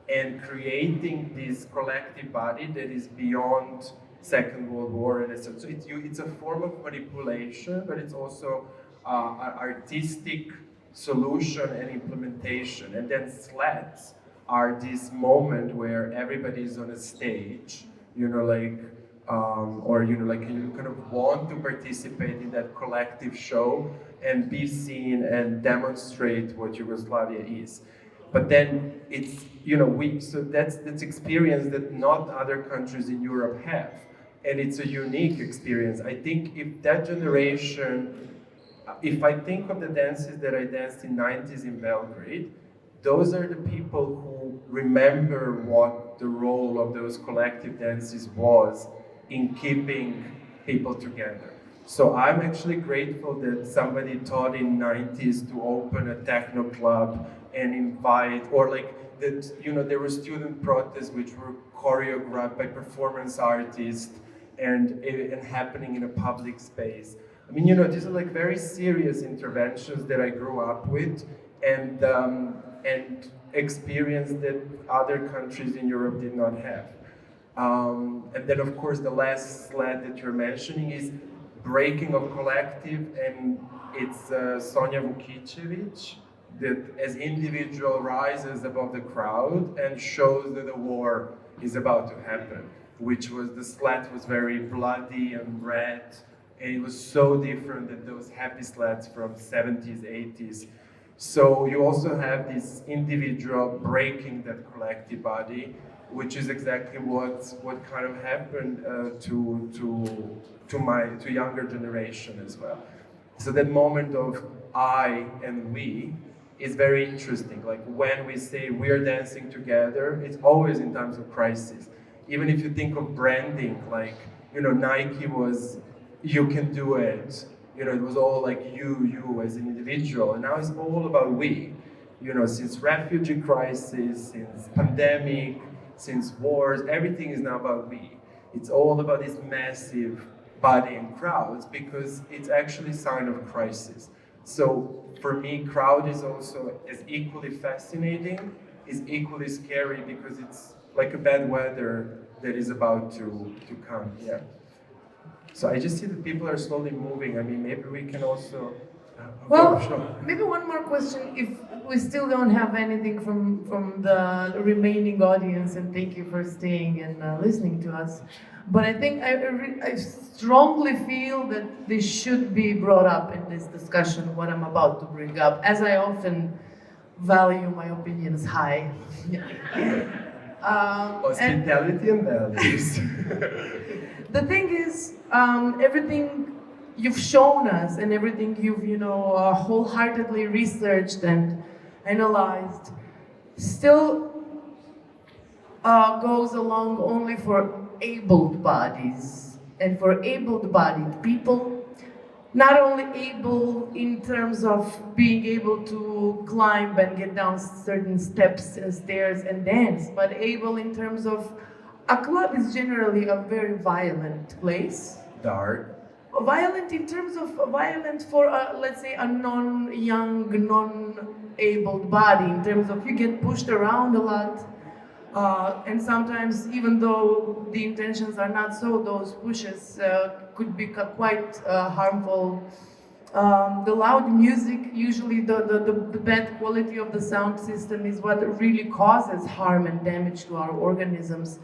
and creating this collective body that is beyond Second World War and etc. So it's a form of manipulation, but it's also an artistic solution and implementation. And then sleds are this moment where everybody is on a stage, you kind of want to participate in that collective show and be seen and demonstrate what Yugoslavia is. But then it's, so that's experience that not other countries in Europe have. And it's a unique experience. I think if that generation, if I think of the dances that I danced in 90s in Belgrade, those are the people who remember what the role of those collective dances was in keeping people together. So I'm actually grateful that somebody thought in 90s to open a techno club and invite, or there were student protests which were choreographed by performance artists and happening in a public space. I mean, these are very serious interventions that I grew up with and experienced that other countries in Europe did not have. And then, of course, the last slide that you're mentioning is breaking of collective, and it's Sonja Vukicevic that as individual rises above the crowd and shows that a war is about to happen, the slat was very bloody and red, and it was so different than those happy slats from 70s, 80s. So you also have this individual breaking that collective body, which is exactly what kind of happened to younger generation as well. So that moment of I and we is very interesting. Like when we say we're dancing together, it's always in times of crisis. Even if you think of branding, Nike was, you can do it. It was all like you as an individual, and now it's all about we. Since refugee crisis, since pandemic, since wars, everything is now about we. It's all about this massive body and crowds, because it's actually a sign of crisis. So for me, crowd is also as equally fascinating, is equally scary because it's like a bad weather that is about to come. Yeah. So I just see that people are slowly moving. I mean, maybe we can also. Well, sure. maybe one more question, if we still don't have anything from the remaining audience, and thank you for staying and listening to us. But I think I strongly feel that this should be brought up in this discussion, what I'm about to bring up, as I often value my opinions high. Hospitality and values. The thing is, everything you've shown us and everything you've, wholeheartedly researched and analyzed still goes along only for abled bodies and for able-bodied people, not only able in terms of being able to climb and get down certain steps and stairs and dance, but able in terms of a club is generally a very violent place. Dark. Violent in terms of violent for, let's say, a non-young, non-abled body, in terms of you get pushed around a lot, and sometimes, even though the intentions are not so, those pushes could be quite harmful. The loud music, usually the bad quality of the sound system is what really causes harm and damage to our organisms.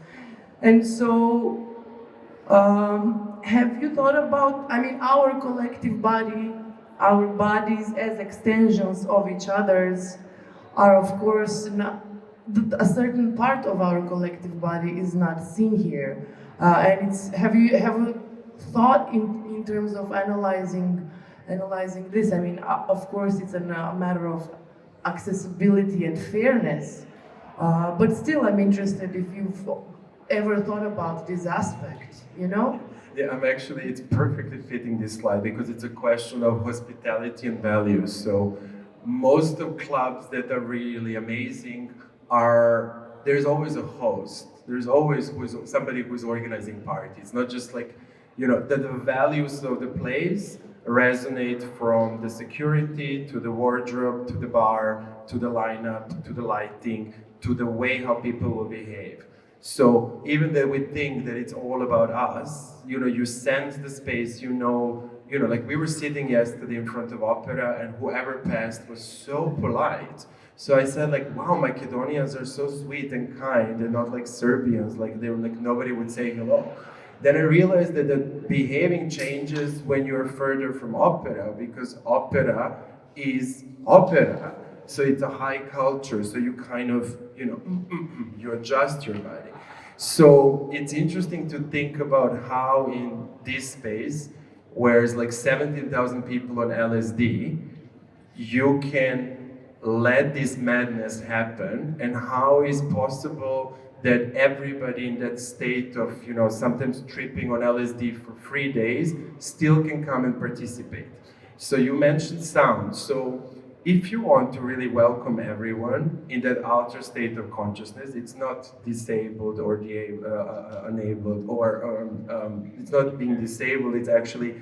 And so, have you thought about, our collective body, our bodies as extensions of each other's are, of course, not, a certain part of our collective body is not seen here. And it's, have you thought in terms of analyzing this? Of course, it's a matter of accessibility and fairness, but still, I'm interested if you've ever thought about this aspect, Yeah, it's perfectly fitting this slide because it's a question of hospitality and values. So most of clubs that are really amazing there's always a host. There's always somebody who's organizing parties. Not just like, the values of the place resonate from the security to the wardrobe, to the bar, to the lineup, to the lighting, to the way how people will behave. So even though we think that it's all about us, you sense the space, like we were sitting yesterday in front of opera and whoever passed was so polite. So I said like, wow, Macedonians are so sweet and kind and not like Serbians, like they were like, nobody would say hello. Then I realized that the behaving changes when you're further from opera because opera is opera. So it's a high culture, so you kind of, you adjust your body. So it's interesting to think about how in this space, where it's like 17,000 people on LSD, you can let this madness happen, and how is possible that everybody in that state of, sometimes tripping on LSD for 3 days still can come and participate. So you mentioned sound. So if you want to really welcome everyone in that outer state of consciousness, it's not disabled or enabled, or it's not being disabled, it's actually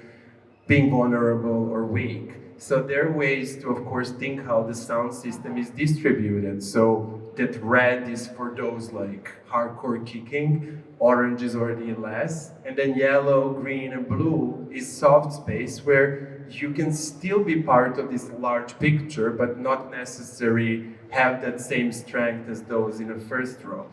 being vulnerable or weak. So there are ways to, of course, think how the sound system is distributed. So that red is for those like hardcore kicking, orange is already less, and then yellow, green, and blue is soft space where you can still be part of this large picture, but not necessarily have that same strength as those in the first row.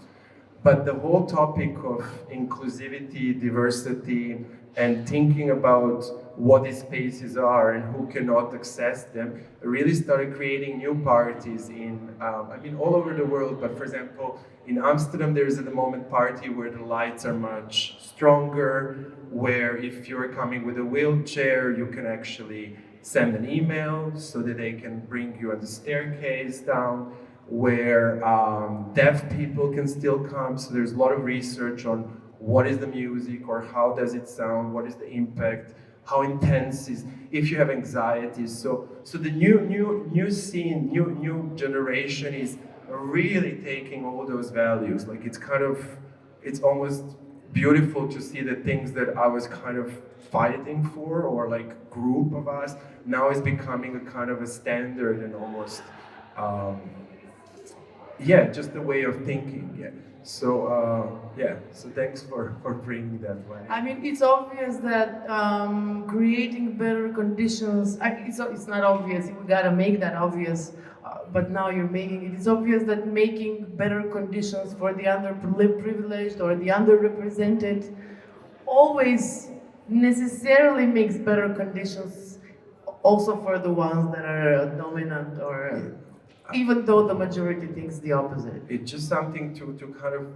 But the whole topic of inclusivity, diversity, and thinking about what these spaces are and who cannot access them, really started creating new parties in, all over the world, but for example, in Amsterdam, there is at the moment party where the lights are much stronger, where if you're coming with a wheelchair, you can actually send an email so that they can bring you on the staircase down, where deaf people can still come. So there's a lot of research on what is the music or how does it sound, what is the impact, how intense is, if you have anxiety. So the new scene, new generation is really taking all those values. Like it's almost beautiful to see the things that I was kind of fighting for, or like group of us, now is becoming a kind of a standard and almost, just a way of thinking. Yeah. So so thanks for bringing that one. I mean, it's obvious that creating better conditions, it's not obvious, we gotta make that obvious, but now you're making it. It's obvious that making better conditions for the underprivileged or the underrepresented always necessarily makes better conditions also for the ones that are dominant, or even though the majority thinks the opposite. It's just something to kind of,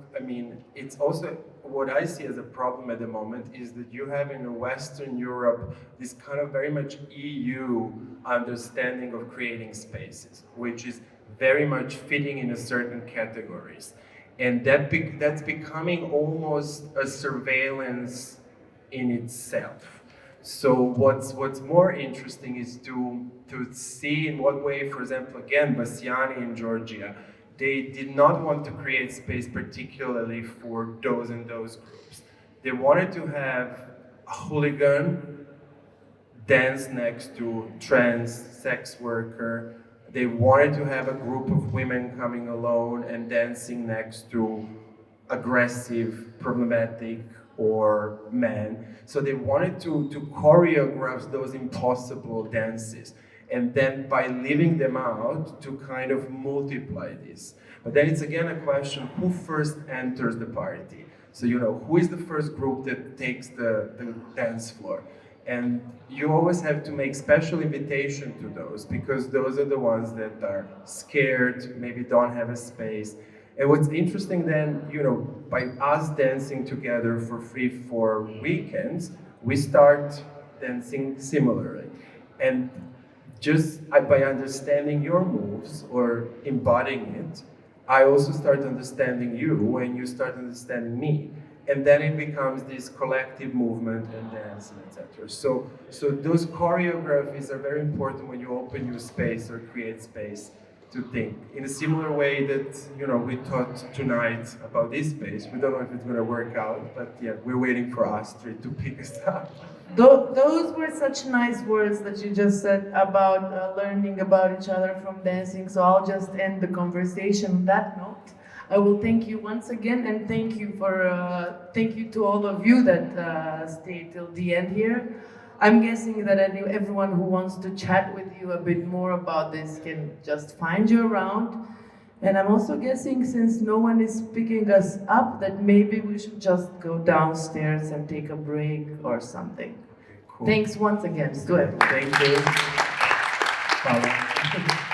it's also what I see as a problem at the moment is that you have in Western Europe this kind of very much EU understanding of creating spaces, which is very much fitting in a certain categories. And that's becoming almost a surveillance in itself. So what's more interesting is to see in what way, for example, again, Bassiani in Georgia, they did not want to create space particularly for those and those groups. They wanted to have a hooligan dance next to trans sex worker. They wanted to have a group of women coming alone and dancing next to aggressive, problematic, or men. So they wanted to choreograph those impossible dances, and then by leaving them out to kind of multiply this. But then it's again a question, who first enters the party? So who is the first group that takes the dance floor? And you always have to make special invitation to those, because those are the ones that are scared, maybe don't have a space. And what's interesting then, by us dancing together for free for weekends, we start dancing similarly. And just by understanding your moves or embodying it, I also start understanding you and you start understanding me. And then it becomes this collective movement and dance, etc. So those choreographies are very important when you open your space or create space to think. In a similar way that, we thought tonight about this space. We don't know if it's going to work out, but yeah, we're waiting for Astrid to pick us up. Those were such nice words that you just said about learning about each other from dancing, so I'll just end the conversation on that note. I will thank you once again, and thank you to all of you that stayed till the end here. I'm guessing that everyone who wants to chat with you a bit more about this can just find you around. And I'm also guessing, since no one is picking us up, that maybe we should just go downstairs and take a break or something. Okay, cool. Thanks once again to everyone. Thank you. Bye.